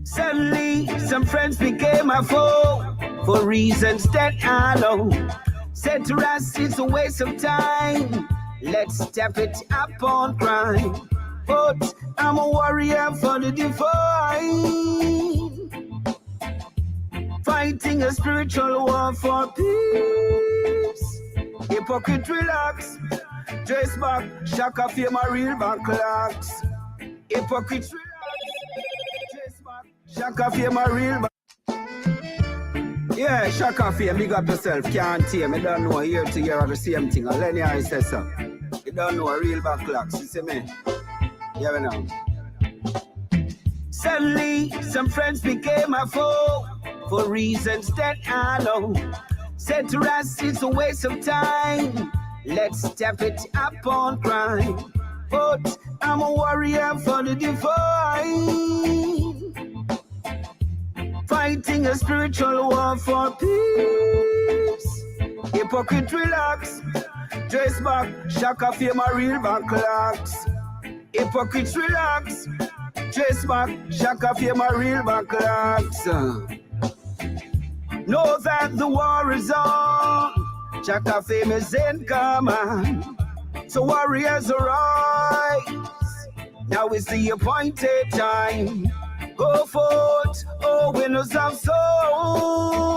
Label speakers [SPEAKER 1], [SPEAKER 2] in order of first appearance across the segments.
[SPEAKER 1] Suddenly, some friends became my foe for reasons that I know. Said to us, it's a waste of time. Let's step it up on crime. But I'm a warrior for the divine, fighting a spiritual war for peace. Hypocrite relax, dress back, SHACKA fear my real backlocks. Hypocrite relax, dress back, SHACKA fear my real back. Yeah, SHACKA fear, big up yourself, can't hear me, don't know year to year are the same thing. And Lenny says so. You don't know a real backlocks, you see me? Yeah, we know. Suddenly, some friends became my foe for reasons that I know. Said to us, it's a waste of time. Let's step it up on crime. But I'm a warrior for the divine, fighting a spiritual war for peace. Hypocrite relax, dress back, SHACKA fear my real backlocks. Hypocrites relax, dress back, SHACKA fear my real backlocks. Know that the war is on, SHACKA fame is in command. So warriors arise, now is the appointed time. Go forth, oh winners of souls.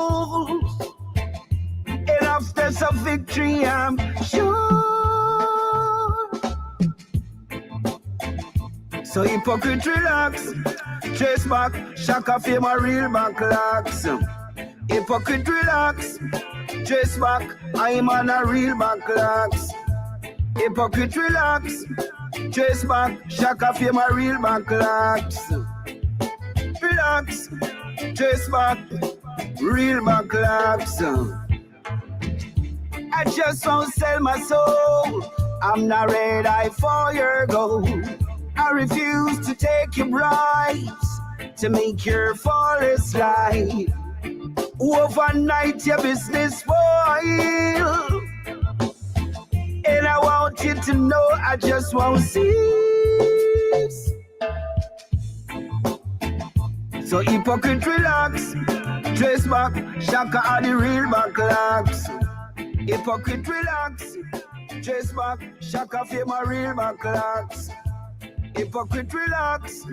[SPEAKER 1] Enough steps of victory, I'm sure. So hypocrite relax, trace back, SHACKA fear my real backlocks. Hypocrite relax, trace back, I'm on a real backlocks. Hypocrite relax, trace back, SHACKA fear my real backlocks. Relax, trace back, real backlocks. I just won't sell my soul, I'm not ready for your gold. I refuse to take your bribes to make your flawless life. Overnight your business spoil, and I want you to know I just won't cease. So hypocrite relax, trace back, SHACKA are the real backlocks. Hypocrite relax, trace back, SHACKA fear my real backlocks. Hypocrite relax,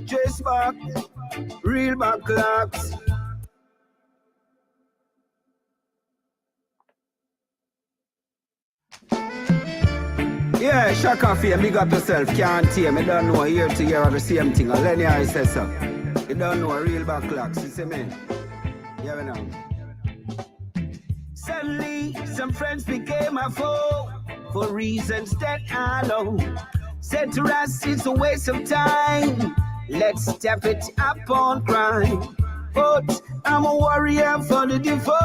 [SPEAKER 1] trace back, real backlocks. Yeah, SHACKA fear, big up yourself, can't hear me, don't know year to year are the same thing. And Lenny says so. You don't know a real backlocks, you see me? Yeah, we know. Suddenly, some friends became my foe for reasons that I know. Said to us, it's a waste of time. Let's step it up on crime. But I'm a warrior for the divine,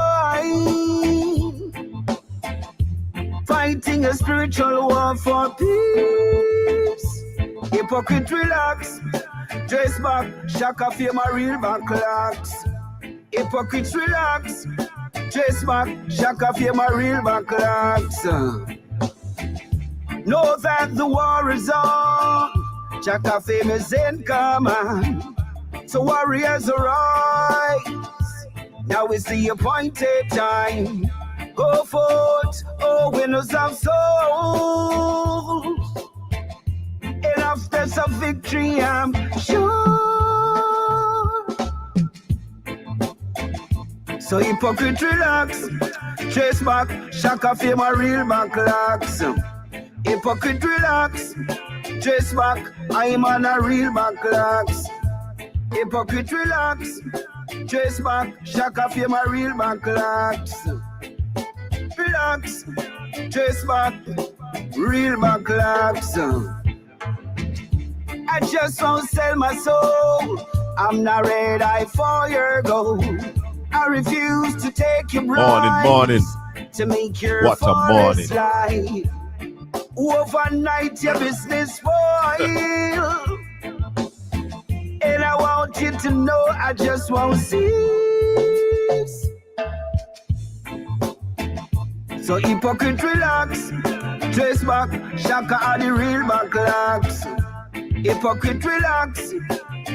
[SPEAKER 1] fighting a spiritual war for peace. Hypocrite relax, dress back, SHACKA fear my real backlocks. Hypocrites relax, dress back, SHACKA fear my real backlocks. Know that the war is on, SHACKA fame is in command. So warriors arise, now is the appointed time. Go forth, oh winners of souls. Enough steps of victory, I'm sure. So hypocrite relax, trace back, SHACKA fear my real backlocks. Hypocrite relax, trace back, I'm on a real backlocks. Hypocrite relax, trace back, SHACKA fear my real backlocks. Relax, trace back, real backlocks. I just won't sell my soul, I'm not ready for your gold. I refuse to take your bribes to make your flawless life. Overnight your business spoil, and I want you to know I just won't cease. So hypocrite relax, trace back, SHACKA are the real backlocks. Hypocrite relax,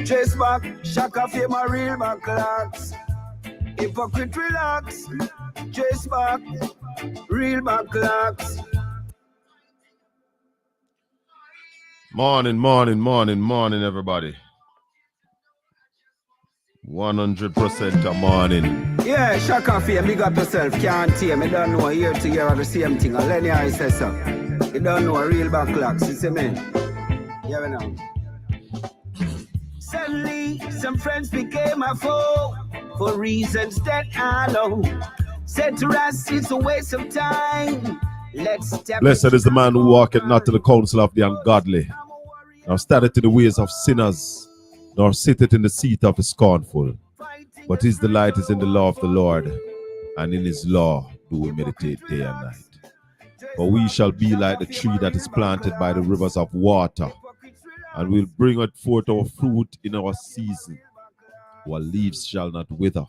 [SPEAKER 1] Chase back, SHACKA for my real backlocks. Hypocrite relax, chase back, real backlocks.
[SPEAKER 2] Morning, morning, morning, morning, everybody. 100% a morning.
[SPEAKER 1] Yeah, SHACKA for you, big up yourself, can't hear me, don't know, here to hear the same thing. And Lenny I say so. You don't know, real backlocks, you see me? Yeah, we know. Suddenly, some friends became a foe for reasons that I know. Said to us, it's a waste of time.
[SPEAKER 2] Blessed is the man who walketh not to the counsel of the ungodly, nor standeth in the ways of sinners, nor sitteth in the seat of the scornful. But his delight is in the law of the Lord, and in his law do we meditate day and night. For we shall be like the tree that is planted by the rivers of water, and will bring forth our fruit in our season. Our leaves shall not wither,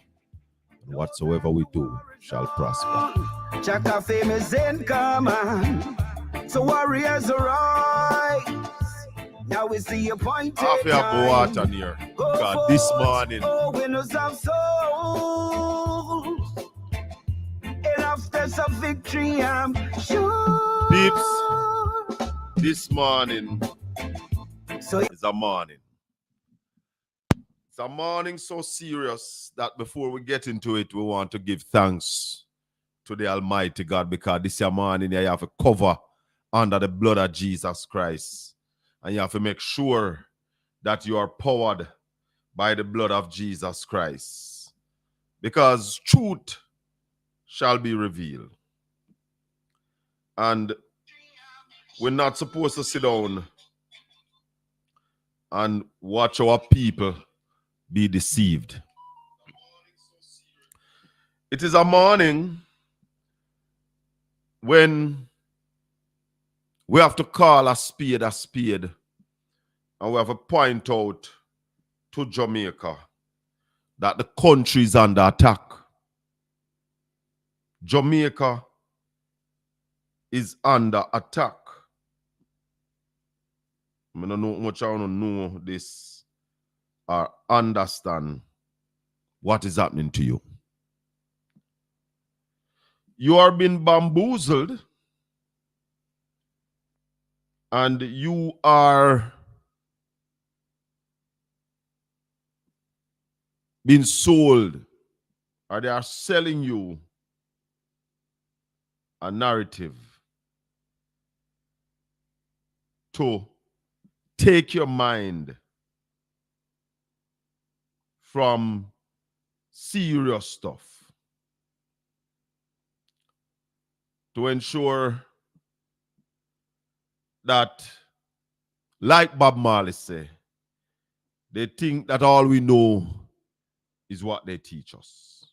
[SPEAKER 2] and whatsoever we do shall prosper.
[SPEAKER 1] SHACKA famous in command, so warriors arise. Now is the appointed time.
[SPEAKER 2] I have water near. God, this morning.
[SPEAKER 1] Winners of souls. And after some victory, I'm sure.
[SPEAKER 2] Peeps, this morning is a morning. It's a morning so serious that before we get into it, we want to give thanks to the Almighty God, because this morning you have to cover under the blood of Jesus Christ. And you have to make sure that you are powered by the blood of Jesus Christ. Because truth shall be revealed. And we're not supposed to sit down and watch our people be deceived. It is a morning when we have to call a spade, and we have to point out to Jamaica that the country is under attack. Jamaica is under attack. I don't know much I want to know this or understand what is happening to you. You are being bamboozled, and you are being sold, or they are selling you a narrative to take your mind from serious stuff, to ensure that, like Bob Marley say, they think that all we know is what they teach us.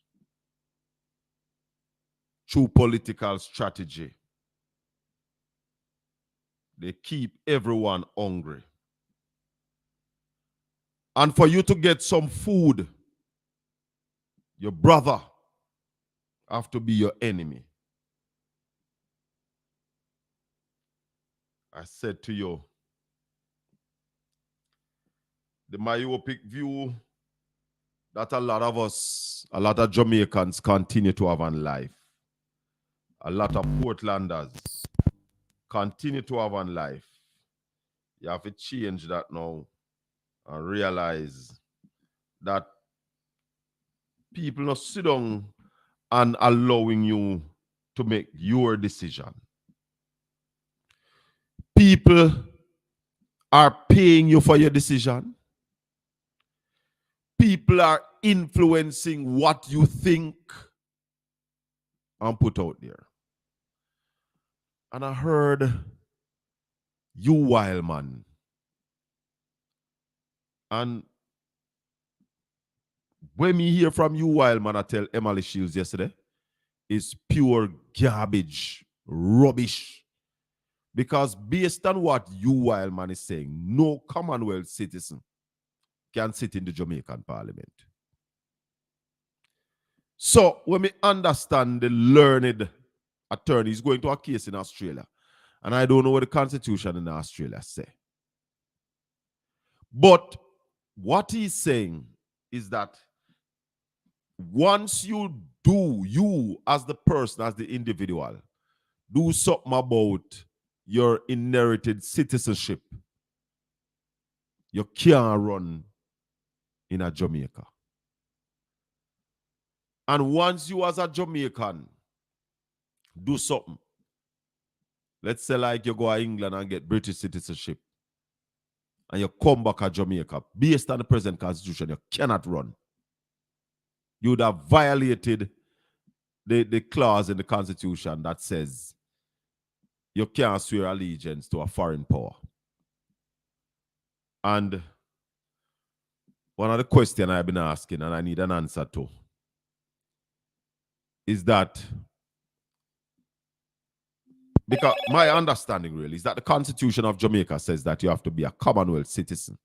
[SPEAKER 2] Through political strategy, they keep everyone hungry. And for you to get some food, your brother have to be your enemy. I said to you, the myopic view that a lot of us, a lot of Jamaicans continue to have in life, a lot of Portlanders continue to have in life. You have to change that now and realize that people not sit down and allowing you to make your decision. People are paying you for your decision. People are influencing what you think and put out there. And I heard you, wild man. And when me hear from you, wild man, I tell Emily Shields yesterday, is pure garbage, rubbish. Because based on what you, wild man, is saying, no Commonwealth citizen can sit in the Jamaican Parliament. So when we understand the learned attorney is going to a case in Australia, and I don't know what the Constitution in Australia say, but what he's saying is that once you do, you as the person, as the individual, do something about your inherited citizenship, you can't run in a Jamaica. And once you as a Jamaican do something, let's say like you go to England and get British citizenship, and you come back to Jamaica, based on the present constitution, you cannot run. You would have violated the clause in the constitution that says you can't swear allegiance to a foreign power. And one of the questions I've been asking, and I need an answer to, is that, because my understanding really is that the Constitution of Jamaica says that you have to be a Commonwealth citizen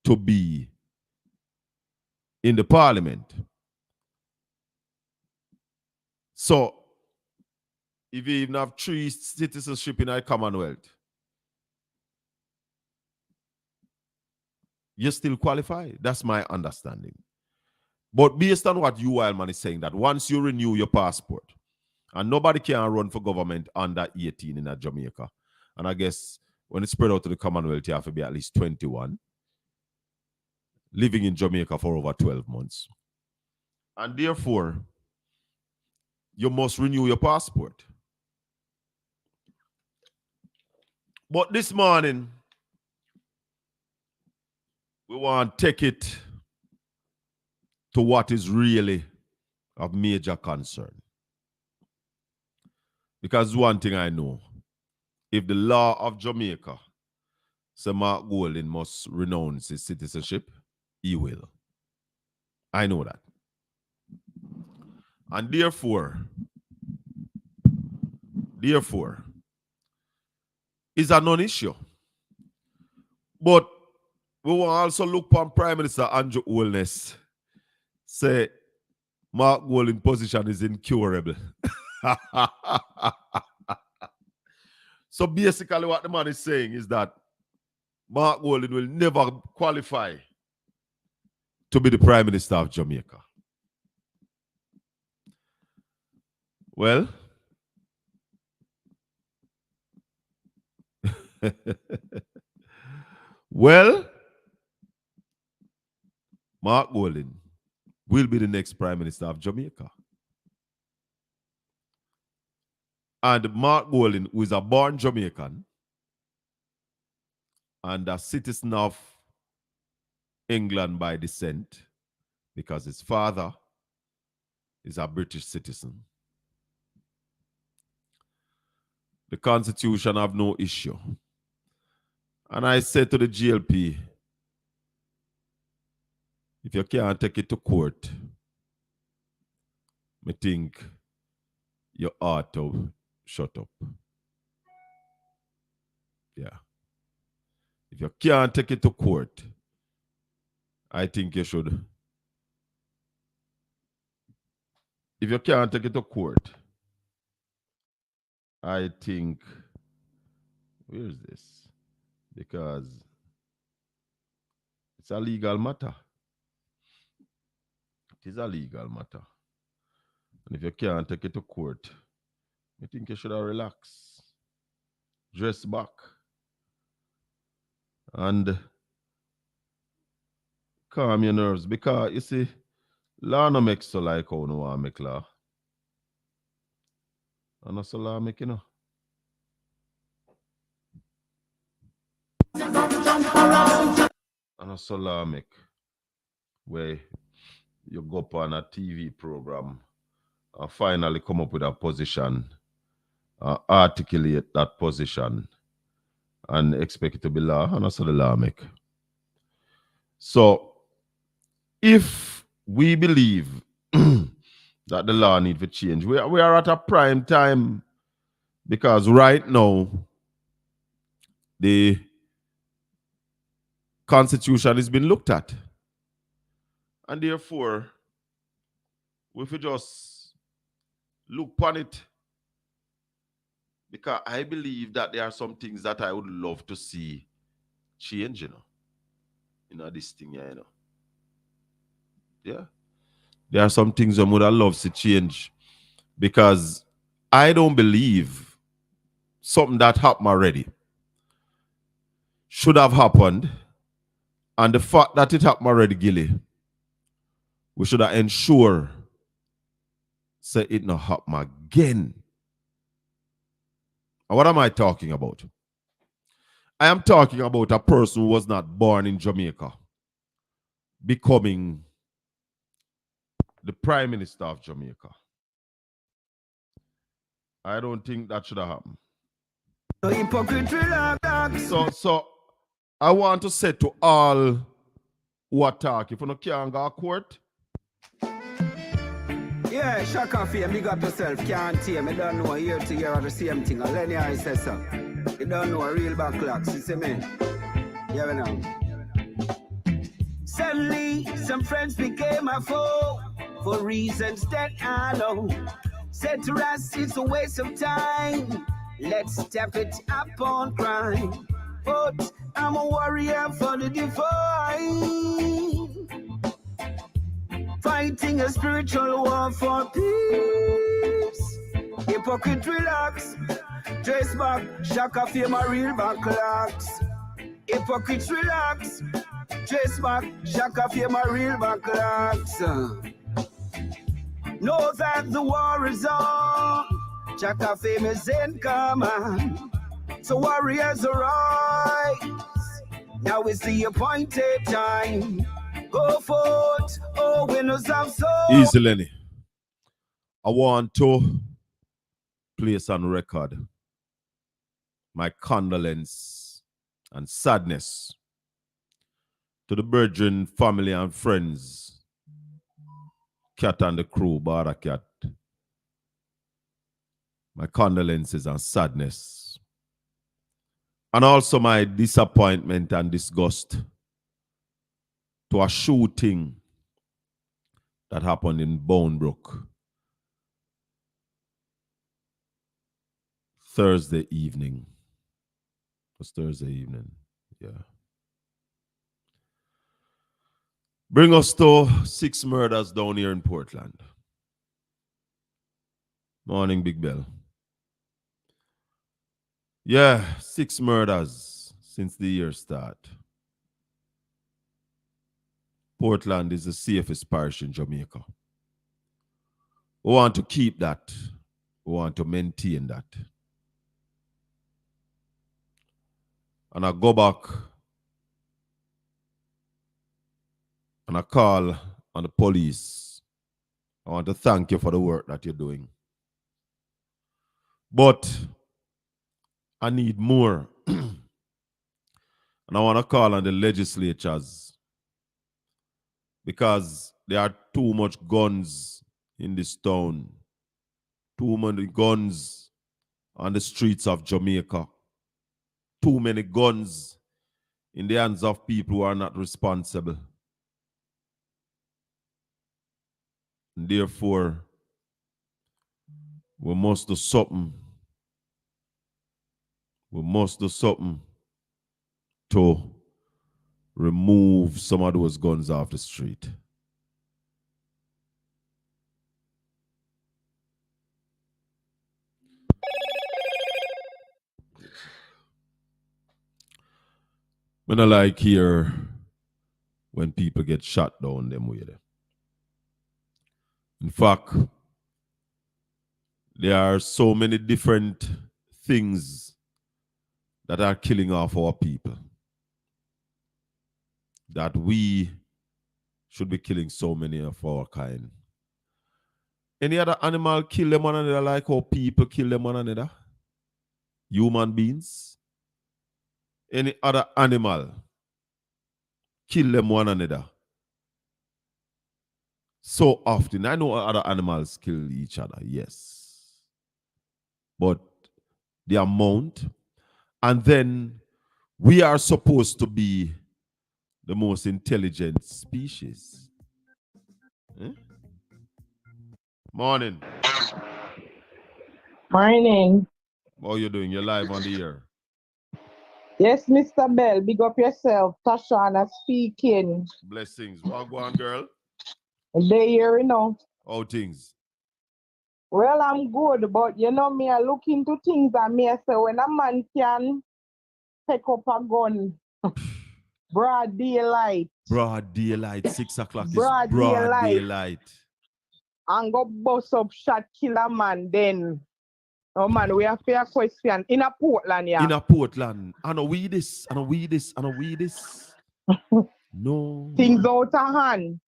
[SPEAKER 2] to be in the parliament. So, if you even have 3 citizenship in a Commonwealth, you still qualify. That's my understanding. But based on what you, Wildman, is saying, that once you renew your passport, and nobody can run for government under 18 in Jamaica, and I guess when it's spread out to the Commonwealth, you have to be at least 21, living in Jamaica for over 12 months. And therefore, you must renew your passport. But this morning, we want to take it to what is really of major concern. Because one thing I know, if the law of Jamaica says Mark Golding must renounce his citizenship, he will. I know that. And therefore, it's a non-issue. But we will also look upon Prime Minister Andrew Holness, say Mark Golding's position is incurable. So basically what the man is saying is that Mark Golding will never qualify to be the Prime Minister of Jamaica. Well, Mark Golding will be the next Prime Minister of Jamaica. And Mark Golding, who is a born Jamaican and a citizen of England by descent, because his father is a British citizen. The Constitution have no issue. And I said to the GLP, if you can't take it to court, I think you ought to shut up. Yeah. If you can't take it to court, I think you should. If you can't take it to court, I think, where is this? Because it's a legal matter. It is a legal matter. And if you can't take it to court, I think you should relax, dress back, and calm your nerves. Because, you see, law no make so like how no want make law. And that's so law make, you know. And that's so law make. Where you go up on a TV program and finally come up with a position, articulate that position, and expect it to be law, and that's how the law make. So, if we believe that the law need to change, we are at a prime time, because right now, the Constitution has been looked at. And therefore, we should just look upon it, because I believe that there are some things that I would love to see change, you know. this thing, yeah, Yeah. There are some things I would have loved to change because I don't believe something that happened already should have happened. And the fact that it happened already, Gilly, we should have ensure say it not happen again. And what am I talking about? I am talking about a person who was not born in Jamaica becoming the Prime Minister of Jamaica. I don't think that should have happened. So I want to say to all who attack, if you can't go to court.
[SPEAKER 1] Yeah, SHACKA fame, big up yourself, can't tame. You don't know year to year are the same thing. And Lenny I says so. You don't know a real backlocks, you see me? Yeah, we know. Suddenly, some friends became a foe for reasons that I know. Said to us, it's a waste of time. Let's step it up on crime. But I'm a warrior for the divine. Fighting a spiritual war for peace. Hypocrite relax. Trace back, SHACKA fame a real backlocks. Hypocrites relax. Trace back, SHACKA fame a real backlocks. Know that the war is on. SHACKA fame is in command. So warriors arise. Now is the appointed time. Go forth, oh winners of soul.
[SPEAKER 2] Easy, Lenny. I want to place on record my condolence and sadness to the brethren, family, and friends, Cat and the crew, Barra Cat. My condolences and sadness. And also my disappointment and disgust to a shooting that happened in Bonebrook Thursday evening. It was Thursday evening, yeah. Bring us to 6 murders down here in Portland. Morning, Big Bell. Yeah, 6 murders since the year start. Portland is the safest parish in Jamaica. We want to keep that. We want to maintain that. And I go back and I call on the police. I want to thank you for the work that you're doing. But I need more. And I want to call on the legislatures because there are too much guns in this town. Too many guns on the streets of Jamaica. Too many guns in the hands of people who are not responsible. And therefore, we must do something. We must do something to remove some of those guns off the street. I don't like here when people get shot down them way there. In fact, there are so many different things that are killing off our people that we should be killing so many of our kind. Any other animal kill them one another like how people kill them one another? Human beings? Any other animal kill them one another? So often. I know other animals kill each other, yes. But the amount, and then we are supposed to be the most intelligent species. Morning.
[SPEAKER 3] Morning.
[SPEAKER 2] How are you doing? You're live on the air.
[SPEAKER 3] Yes, Mr. Bell, big up yourself. Tashana speaking.
[SPEAKER 2] Blessings. What go on, girl?
[SPEAKER 3] They here,
[SPEAKER 2] How things?
[SPEAKER 3] Well, I'm good, but me, I look into things and me, I say, when a man can pick up a gun, broad daylight,
[SPEAKER 2] Broad daylight. 6 o'clock is
[SPEAKER 3] broad
[SPEAKER 2] broad
[SPEAKER 3] daylight,
[SPEAKER 2] daylight.
[SPEAKER 3] and go bust up shot kill a man, then, oh man, we have fair question. In a Portland, yeah.
[SPEAKER 2] In a Portland. I know we this. I know we this. I know we this. No.
[SPEAKER 3] Things out of hand.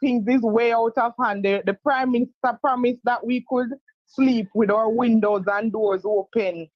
[SPEAKER 3] Things is way out of hand. The Prime Minister promised that we could sleep with our windows and doors open.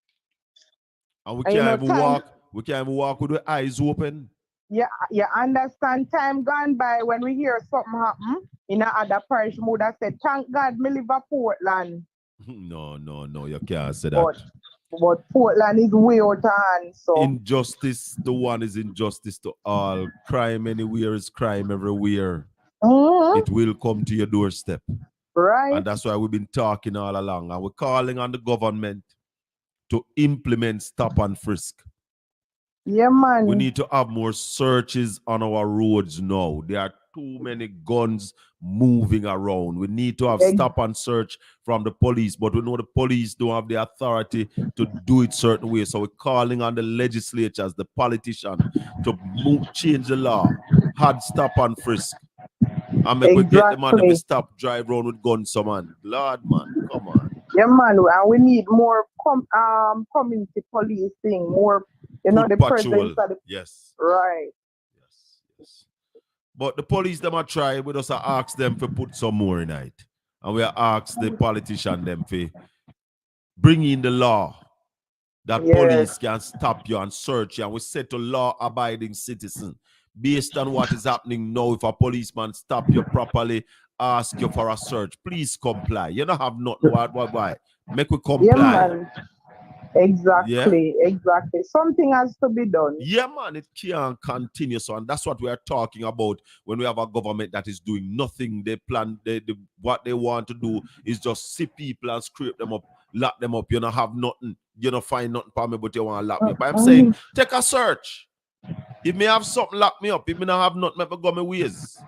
[SPEAKER 2] And we
[SPEAKER 3] And
[SPEAKER 2] can't even walk. We can't even walk with the eyes open.
[SPEAKER 3] Yeah, you understand time gone by when we hear something happen in another parish mood I said, thank God me live in Portland.
[SPEAKER 2] No, you can't say that.
[SPEAKER 3] But Portland is way out of hand. So
[SPEAKER 2] injustice, the one is injustice to all. Crime anywhere is crime everywhere. It will come to your doorstep.
[SPEAKER 3] Right.
[SPEAKER 2] And that's why we've been talking all along. And we're calling on the government to implement stop and frisk.
[SPEAKER 3] Yeah, man.
[SPEAKER 2] We need to have more searches on our roads now. There are too many guns moving around. We need to have stop and search from the police, but we know the police don't have the authority to do it certain ways. So we're calling on the legislatures, the politicians, to change the law, hard stop and frisk. And make we get the man to stop drive around with guns, so man. Lord, man, come on.
[SPEAKER 3] Yeah, man, and we need more community policing, more, the presence of the...
[SPEAKER 2] Yes.
[SPEAKER 3] Right.
[SPEAKER 2] Yes. But the police, them are try, we just ask them to put some more in it. And we ask the politician them to bring in the law that police can stop you and search you. And we say to law-abiding citizen, based on what is happening now, if a policeman stop you properly, ask you for a search, please comply. You don't have nothing. Why? Make we comply.
[SPEAKER 3] Yeah, man. Exactly. Something has to be done.
[SPEAKER 2] Yeah, man, it can't continue. So, and that's what we are talking about when we have a government that is doing nothing. They plan, what they want to do is just see people and scrape them up, lock them up. You don't have nothing. You don't find nothing for me, but you want to lock me up. But I'm saying, take a search. If me have something, lock me up. If me not have nothing, me go my ways.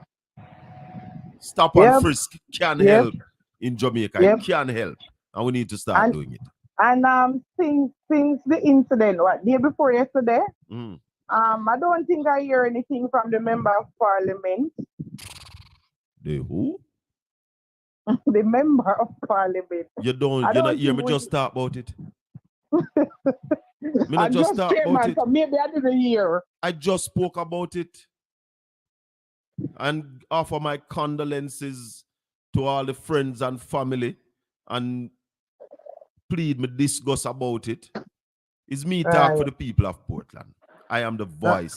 [SPEAKER 2] Stop and frisk can help in Jamaica. It can help. And we need to start doing it.
[SPEAKER 3] And since the incident, what, day before yesterday, I don't think I hear anything from the member of parliament.
[SPEAKER 2] The who?
[SPEAKER 3] The member of parliament.
[SPEAKER 2] You not hear me just talk about it. Me not just talk about it.
[SPEAKER 3] So maybe I didn't hear.
[SPEAKER 2] I just spoke about it. And offer my condolences to all the friends and family and plead me discuss about it. It's me talk for the people of Portland. I am the voice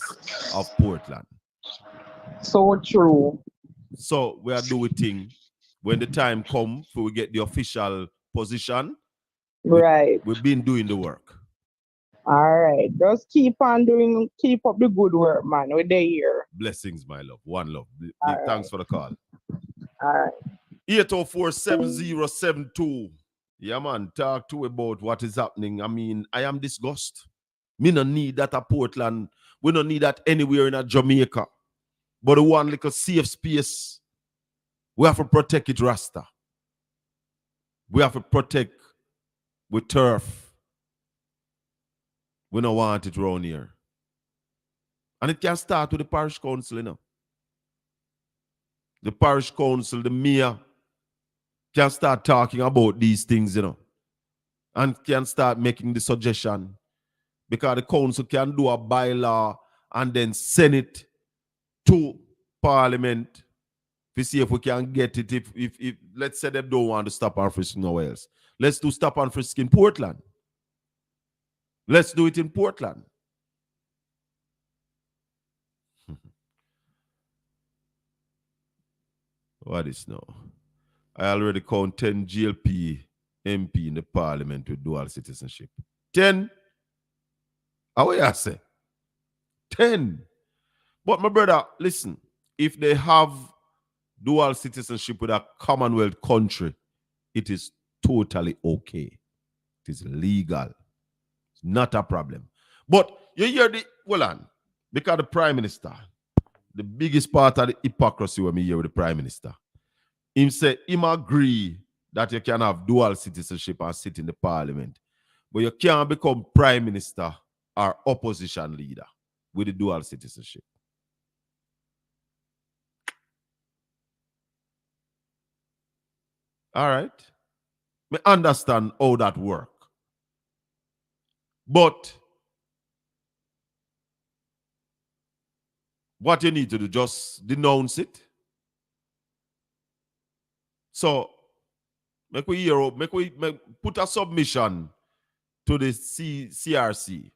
[SPEAKER 2] of Portland.
[SPEAKER 3] So true.
[SPEAKER 2] So we are doing thing. When the time comes for we get the official position, we've been doing the work.
[SPEAKER 3] All right. Just keep up the good work, man. We're there.
[SPEAKER 2] Blessings, my love. One love. Thanks for the call.
[SPEAKER 3] All right.
[SPEAKER 2] 804-7072. Yeah, man. Talk to about what is happening. I mean, I am disgusted. Me no need that at Portland. We don't need that anywhere in Jamaica. But the one little safe space, we have to protect it, Rasta. We have to protect with turf. We don't want it around here. And it can start with the parish council, The parish council, the mayor, can start talking about these things, and can start making the suggestion. Because the council can do a bylaw and then send it to parliament to see if we can get it. If let's say they don't want to stop and frisk nowhere else. Let's do stop and frisk in Portland. Let's do it in Portland. What is now? I already count 10 GLP MP in the parliament with dual citizenship. 10? How you say? 10. But my brother, listen, if they have dual citizenship with a Commonwealth country, it is totally okay. It is legal. Not a problem. But you hear the, well on, because the Prime Minister, the biggest part of the hypocrisy when me hear with the Prime Minister, him say, him agree that you can have dual citizenship and sit in the parliament, but you can't become Prime Minister or opposition leader with the dual citizenship. All right. Me understand how that work. But what you need to do, just denounce it. So make we put a submission to the CRC.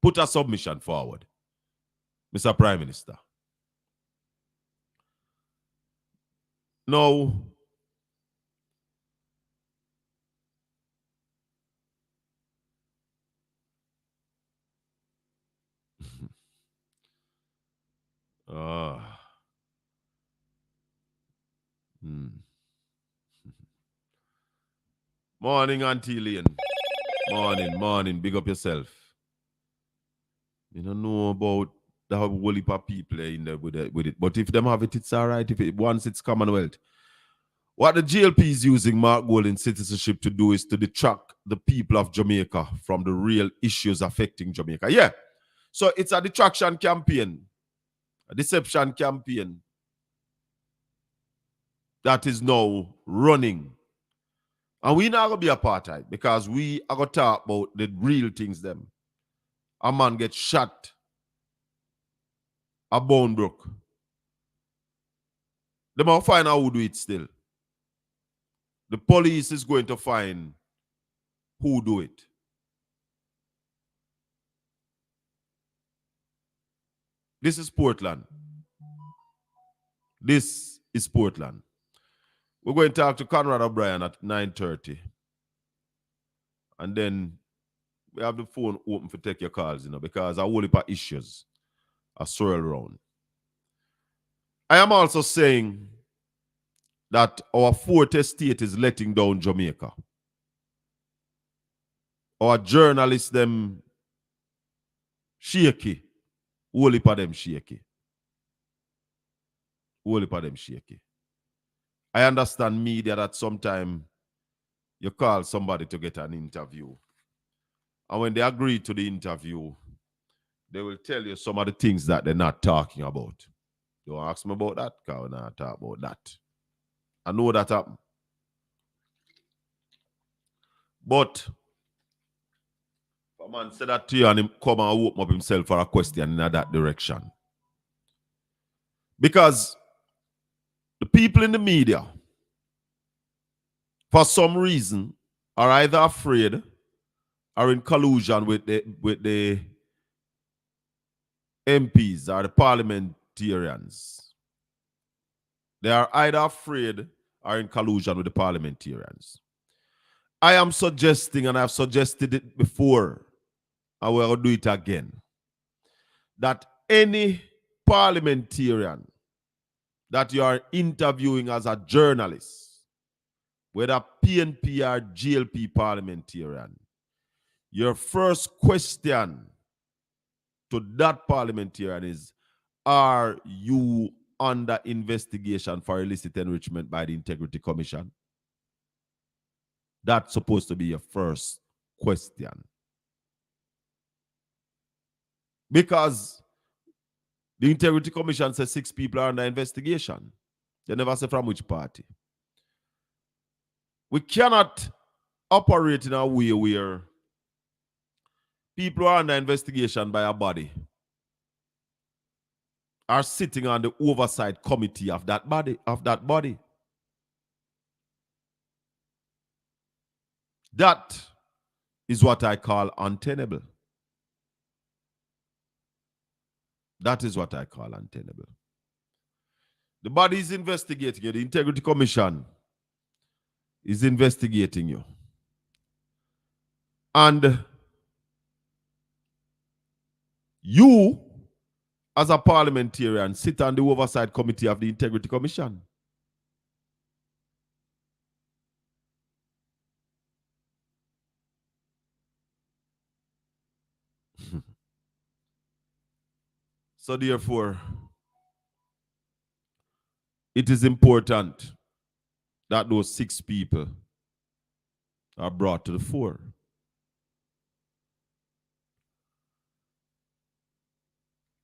[SPEAKER 2] Put a submission forward, Mr. Prime Minister. Now, Morning, Auntie Lane. Morning. Big up yourself. You don't know about the whole heap of people in there with it. But if them have it, it's all right. Once it's Commonwealth. What the GLP is using Mark Golding citizenship to do is to detract the people of Jamaica from the real issues affecting Jamaica. Yeah. So it's a detraction campaign, a deception campaign that is now running. And we not going to be apartheid because we are going to talk about the real things them. A man gets shot, a bone broke. They might find out who do it still. The police is going to find who do it. This is Portland. This is Portland. We're going to talk to Conrad O'Brien at 9:30. And then we have the phone open for take your calls, because a whole heap of issues are swirl around. I am also saying that our fourth estate is letting down Jamaica. Our journalists, them shaky. Whole heap of them shaky. Whole heap of them shaky. I understand media that sometimes you call somebody to get an interview. And when they agree to the interview, they will tell you some of the things that they're not talking about. You want to ask me about that? Because we're not talking about that. I know that happened. But if a man said that to you and him come and open up himself for a question in that direction. Because the people in the media, for some reason, are either afraid or in collusion with the MPs or the parliamentarians. They are either afraid or in collusion with the parliamentarians. I am suggesting, and I've suggested it before, and we'll do it again, that any parliamentarian that you are interviewing as a journalist, whether PNP or GLP parliamentarian, your first question to that parliamentarian is, are you under investigation for illicit enrichment by the Integrity Commission? That's supposed to be your first question. Because the Integrity Commission says 6 people are under investigation. They never say from which party. We cannot operate in a way where people are under investigation by a body are sitting on the oversight committee of that body. That is what I call untenable. That is what I call untenable. The body is investigating you. The Integrity Commission is investigating you. And you, as a parliamentarian, sit on the oversight committee of the Integrity Commission. So therefore, it is important that those 6 people are brought to the fore.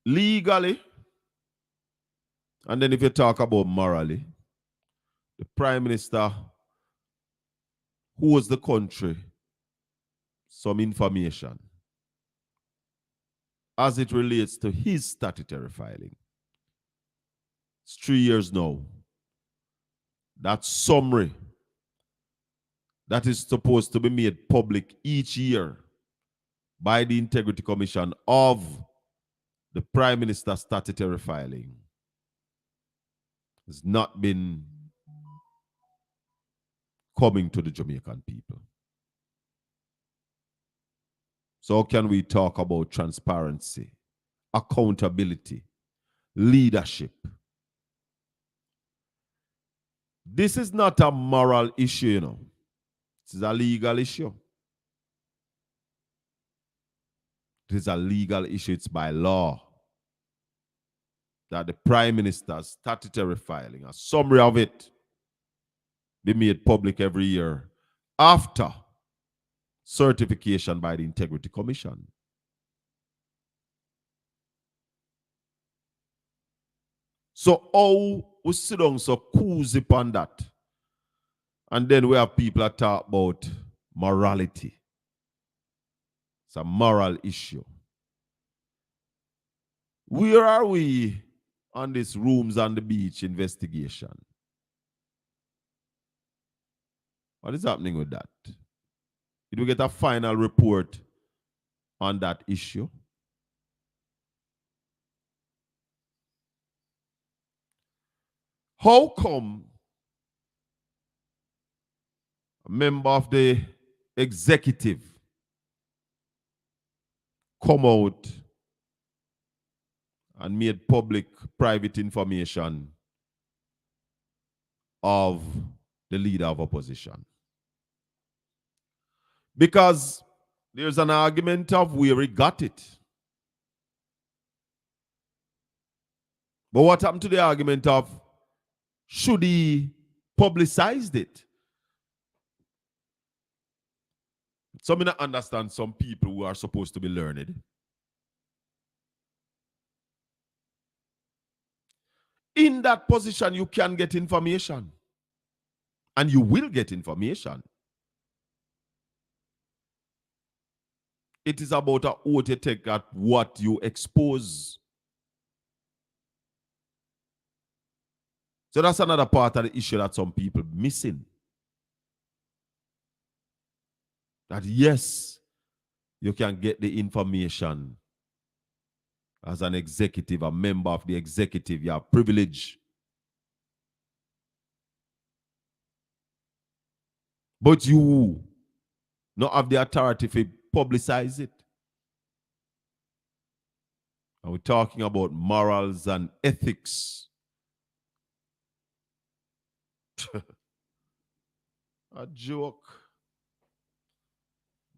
[SPEAKER 2] Legally, and then if you talk about morally, the Prime Minister owes the country some information as it relates to his statutory filing. It's 3 years now. That summary that is supposed to be made public each year by the Integrity Commission of the Prime Minister's statutory filing has not been coming to the Jamaican people. So how can we talk about transparency, accountability, leadership? This is not a moral issue, you know. This is a legal issue. It is a legal issue. It's by law that the Prime Minister's statutory filing, a summary of it, be made public every year after certification by the Integrity Commission. So how we sit down so cozy upon that? And then we have people that talk about morality. It's a moral issue. Where are we on this rooms on the beach investigation? What is happening with that? Did we get a final report on that issue? How come a member of the executive come out and made public private information of the leader of opposition? Because there's an argument of where he got it. But what happened to the argument of should he publicize it? So I don't understand some people who are supposed to be learned. In that position, you can get information. And you will get information. It is about how you take at what you expose. So that's another part of the issue that some people missing. That yes, you can get the information as an executive, a member of the executive, you have privilege. But you not have the authority to publicize it. And we're talking about morals and ethics. A joke.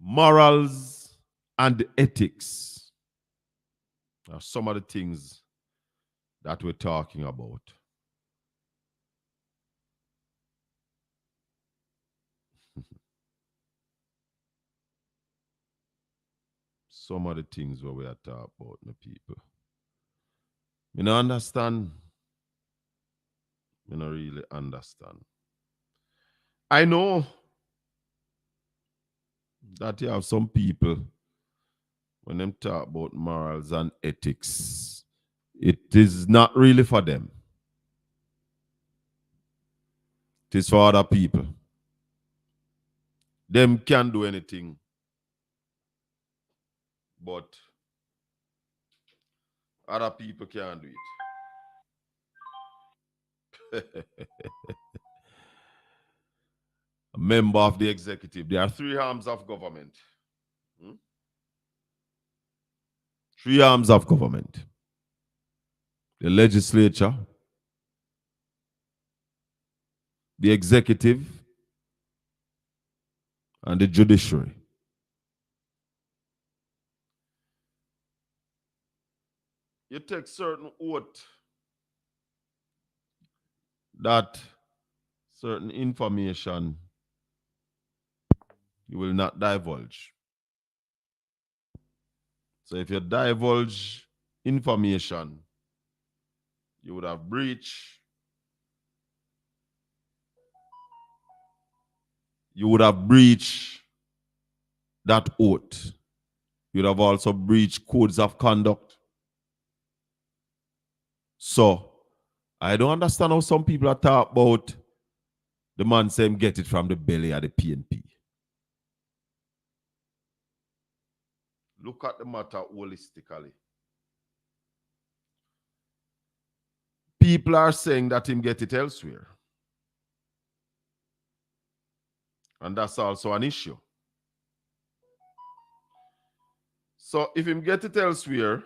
[SPEAKER 2] Morals and ethics are some of the things that we're talking about. Some of the things where we are talking about, my people. You don't understand. You don't really understand. I know that you have some people, when them talk about morals and ethics, it is not really for them. It is for other people. Them can do anything, but other people can't do it. A member of the executive. There are 3 arms of government. 3 arms of government. The legislature, the executive, and the judiciary. you take certain oath that certain information you will not divulge. So if you divulge information, you would have breached. You would have breached that oath. You would have also breached codes of conduct. So I don't understand how some people are talking about the man saying get it from the belly of the PNP. Look at the matter holistically. People are saying that him get it elsewhere. And that's also an issue. So if him get it elsewhere,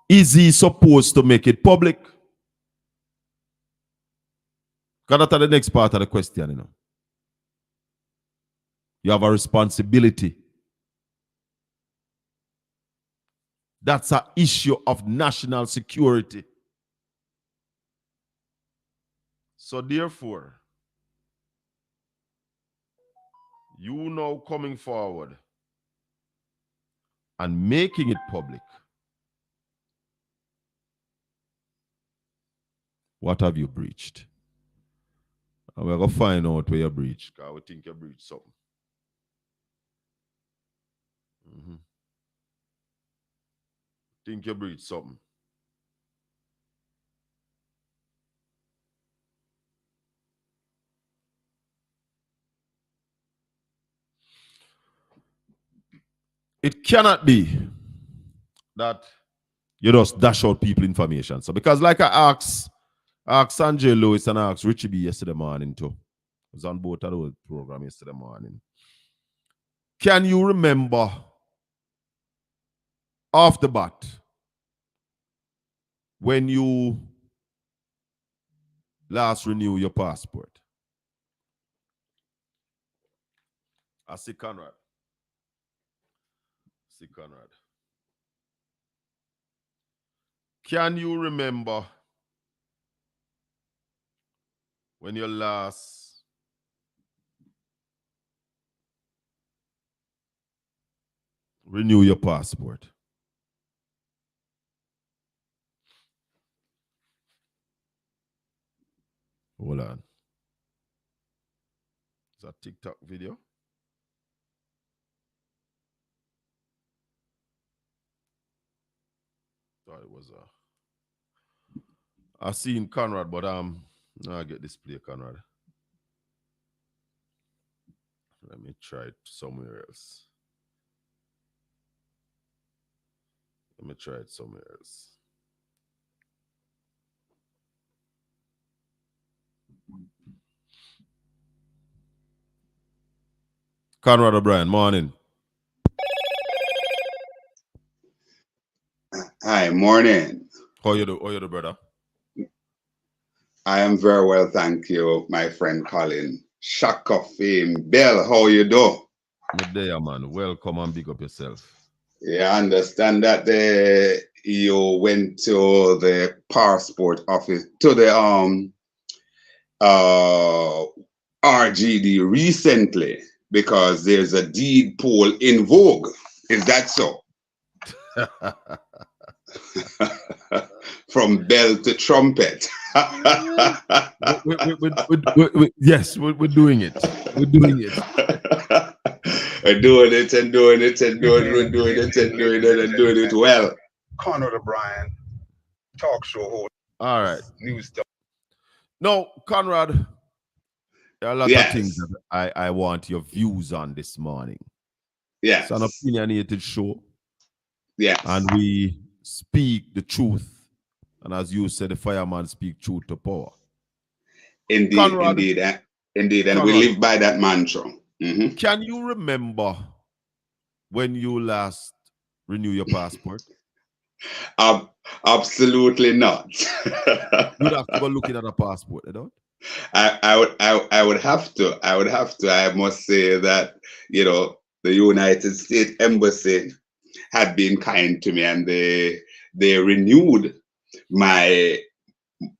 [SPEAKER 2] is he supposed to make it public? Because that's the next part of the question, you know. You have a responsibility. That's an issue of national security. So therefore, you now coming forward and making it public, what have you breached? And we're going to find out where you breached, because we think you breached something. Think you breached something. It cannot be that you just dash out people information. So because like I asked Sanjay Lewis and I asked Richie B yesterday morning too. I was on both of those programs yesterday morning. Can you remember off the bat when you last renew your passport? I see Conrad. Can you remember when you last renew your passport? Hold on. Is that TikTok video? Thought it was I seen Conrad, but now I get this play, Conrad. Let me try it somewhere else. Conrad O'Brien, morning.
[SPEAKER 4] Hi, morning.
[SPEAKER 2] How you do, brother?
[SPEAKER 4] I am very well, thank you, my friend Colin. SHACKA fame. Bell, how you do?
[SPEAKER 2] Good day, man. Welcome and big up yourself.
[SPEAKER 4] Yeah, I understand that you went to the passport office, to the RGD recently because there's a deed poll in vogue. Is that so? From bell to trumpet.
[SPEAKER 2] Yes, we're doing it. We're doing it.
[SPEAKER 4] We're doing it and doing it and doing it and doing it and doing it and doing it well.
[SPEAKER 5] Conrad O'Brien, talk show host.
[SPEAKER 2] All right.
[SPEAKER 5] News stuff.
[SPEAKER 2] No, Conrad, there are a lot of things that I want your views on this morning.
[SPEAKER 4] Yes.
[SPEAKER 2] It's an opinionated show.
[SPEAKER 4] Yes.
[SPEAKER 2] And we speak the truth. And as you said, the fireman speak truth to power.
[SPEAKER 4] Indeed, Conrad, indeed. And Conrad, we live by that mantra. Mm-hmm.
[SPEAKER 2] Can you remember when you last renew your passport?
[SPEAKER 4] Absolutely not.
[SPEAKER 2] You'd have to go looking at a passport, you know?
[SPEAKER 4] I would have to. I must say that, the United States Embassy had been kind to me, and they renewed my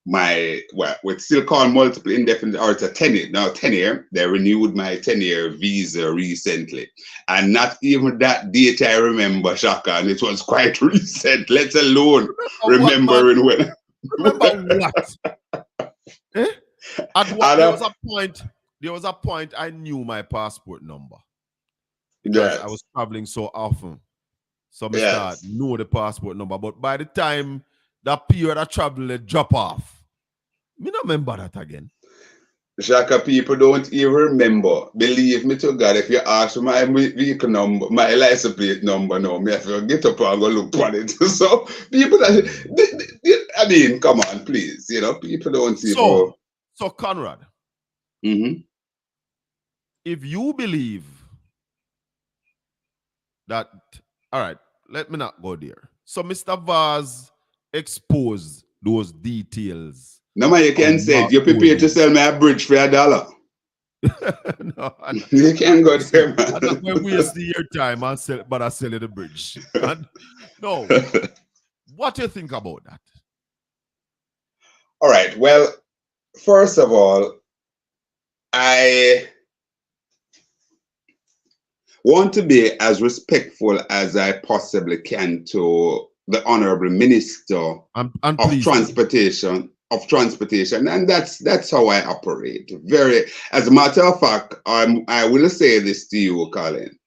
[SPEAKER 4] well, it's still called multiple indefinite, or it's a 10-year, now 10-year. They renewed my 10-year visa recently. And not even that date I remember, Shaka, and it was quite recent, let alone remembering when.
[SPEAKER 2] Remember what? Eh? There was a point I knew my passport number. Because I was traveling so often. So I start know the passport number. But by the time that period of travel drop off, me not remember that again.
[SPEAKER 4] Shaka, people don't even remember. Believe me to God, if you ask for my vehicle number, my license plate number, no, me have to get up and go look for it. So people, I mean, come on, please. People don't even.
[SPEAKER 2] So Conrad,
[SPEAKER 4] if
[SPEAKER 2] you believe that, all right, let me not go there. So Mr. Vaz exposed those details.
[SPEAKER 4] No, man, you can say it. You're prepared to sell me a bridge for $1.
[SPEAKER 2] No,
[SPEAKER 4] you can't go there, man.
[SPEAKER 2] I'm not going to waste your time and sell, but I sell you the bridge. No. What do you think about that?
[SPEAKER 4] All right. Well, first of all, I want to be as respectful as I possibly can to the Honorable Minister of Transportation. And that's how I operate. As a matter of fact, I will say this to you, Colin,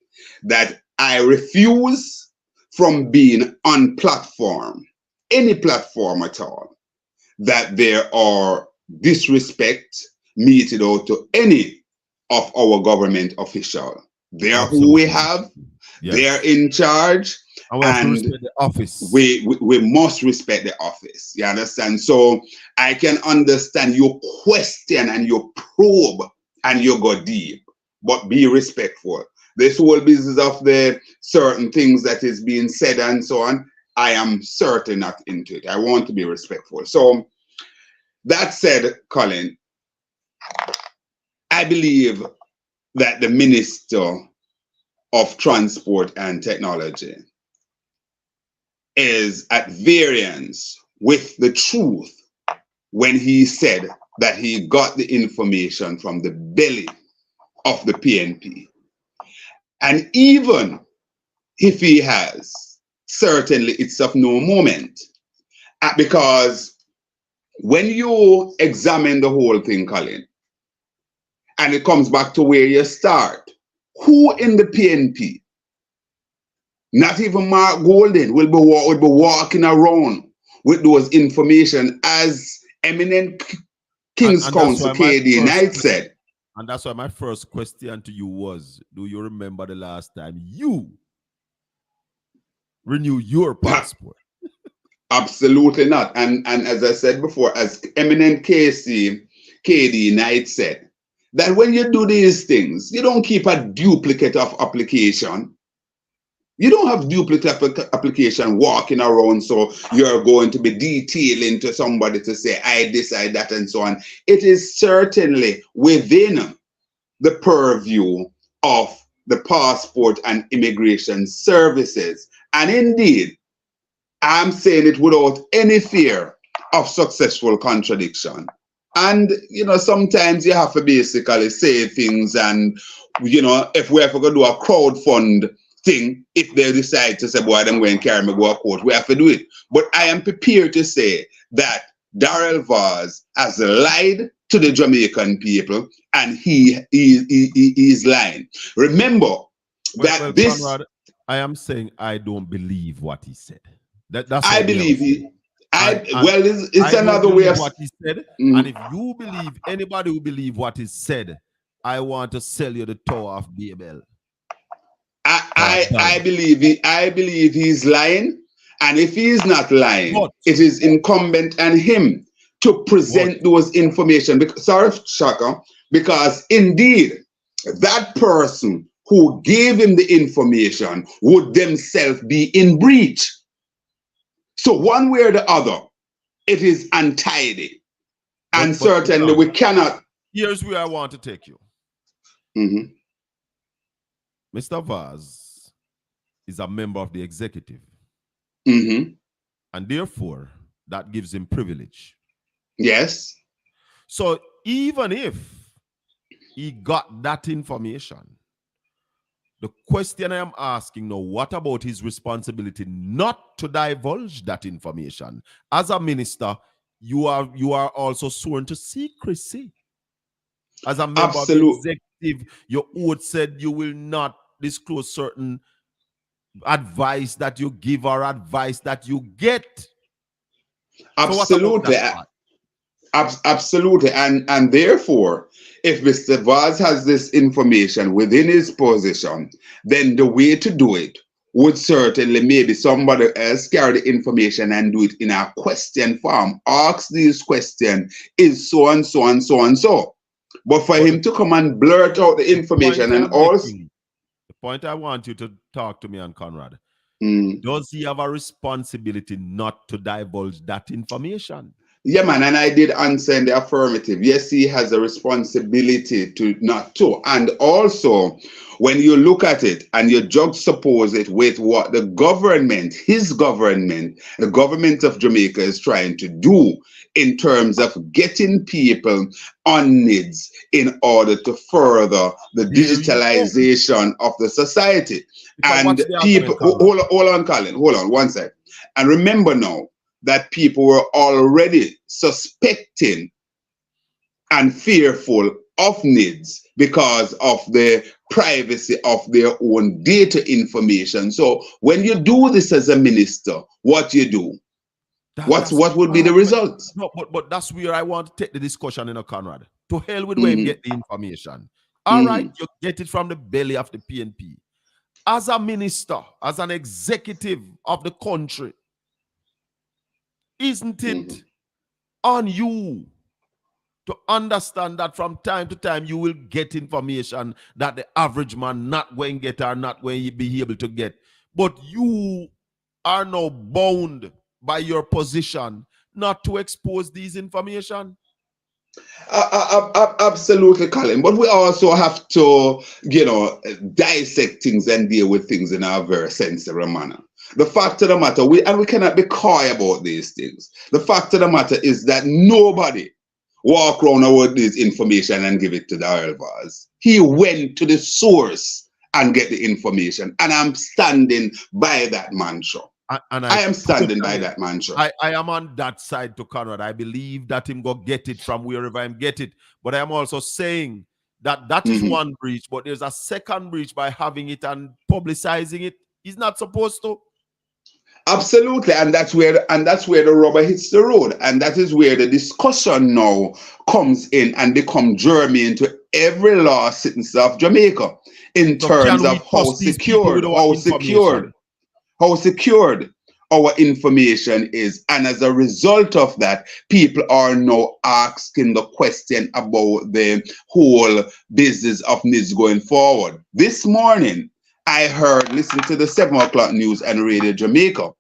[SPEAKER 4] that I refuse from being on platform, any platform at all, that there are disrespect meted out to any of our government officials. They are who we have. Yes. They are in charge.
[SPEAKER 2] And we respect the office.
[SPEAKER 4] We must respect the office. You understand? So I can understand your question and your probe and you go deep, but be respectful. This whole business of the certain things that is being said and so on, I am certainly not into it. I want to be respectful. So that said, Colin, I believe that the Minister of Transport and Technology is at variance with the truth when he said that he got the information from the belly of the PNP. And even if he has, certainly it's of no moment. Because when you examine the whole thing, Colin, and it comes back to where you start, who in the PNP, not even Mark Golden, will be walking around with those information as eminent King's Counsel KD Knight said.
[SPEAKER 2] And that's why my first question to you was, do you remember the last time you renew your passport?
[SPEAKER 4] Absolutely not. And as I said before, as eminent KD Knight said, that when you do these things, you don't keep a duplicate of application. You don't have duplicate application walking around, so you're going to be detailing to somebody to say, I this, I that, and so on. It is certainly within the purview of the Passport and Immigration Services. And indeed, I'm saying it without any fear of successful contradiction. And, sometimes you have to basically say things and, if we're ever going to do a crowdfund thing, if they decide to say, boy, I'm going to carry me go to court, we have to do it. But I am prepared to say that Darrell Vaz has lied to the Jamaican people, and he is lying. Remember that this... Conrad,
[SPEAKER 2] I am saying I don't believe what he said. That's
[SPEAKER 4] I believe he... it's another way of
[SPEAKER 2] what he said. And if you believe, anybody who believe what he said, I want to sell you the Tower of Babel.
[SPEAKER 4] I believe he's lying, and if he is not lying, it is incumbent on him to present those information. Sorry, Shaka, because indeed that person who gave him the information would themselves be in breach. So one way or the other, it is untidy. And certainly we cannot.
[SPEAKER 2] Here's where I want to take you.
[SPEAKER 4] Mm-hmm.
[SPEAKER 2] Mr. Vaz is a member of the executive.
[SPEAKER 4] Mm-hmm.
[SPEAKER 2] And therefore, that gives him privilege.
[SPEAKER 4] Yes.
[SPEAKER 2] So even if he got that information, the question I am asking now, what about his responsibility not to divulge that information? As a minister, you are also sworn to secrecy. As a member of the executive, your oath said you will not disclose certain advice that you give or advice that you get.
[SPEAKER 4] Absolutely.
[SPEAKER 2] So
[SPEAKER 4] Absolutely. And therefore, if Mr. Vaz has this information within his position, then the way to do it would certainly maybe somebody else carry the information and do it in a question form. Ask these questions, is so and so and so and so. But for him to come and blurt out the information and also...
[SPEAKER 2] The point I want you to talk to me on, Conrad,
[SPEAKER 4] Mm.
[SPEAKER 2] does he have a responsibility not to divulge that information?
[SPEAKER 4] Yeah, man, and I did answer in the affirmative. Yes, he has a responsibility to not to. And also, when you look at it and you juxtapose it with what the government, his government, the government of Jamaica is trying to do in terms of getting people on NIDS in order to further the digitalization of the society. And people, hold on, Colin, hold on one sec. And remember now, that people were already suspecting and fearful of NIDS because of the privacy of their own data information. So when you do this as a minister, what you do? What would be the results?
[SPEAKER 2] No, but that's where I want to take the discussion, Conrad. To hell with where you get the information. All right, you get it from the belly of the PNP. As a minister, as an executive of the country, isn't it on you to understand that from time to time you will get information that the average man not going to get or not going to be able to get? But you are now bound by your position not to expose these information.
[SPEAKER 4] Absolutely, Colin. But we also have to, dissect things and deal with things in a very sensible manner. The fact of the matter, we cannot be coy about these things. The fact of the matter is that nobody walk around with this information and give it to the Oil Vaz. He went to the source and get the information. And I'm standing by that mantra. I am standing by that mantra.
[SPEAKER 2] I am on that side to Conrad. I believe that him go get it from wherever him get it. But I am also saying that is one breach, but there's a second breach by having it and publicizing it. He's not supposed to.
[SPEAKER 4] Absolutely, and that's where the rubber hits the road, and that is where the discussion now comes in and become germane to every law citizen of Jamaica in terms of how secured our information is. And as a result of that, people are now asking the question about the whole business of NIDS going forward. This morning, I listened to the 7 o'clock news and Radio Jamaica,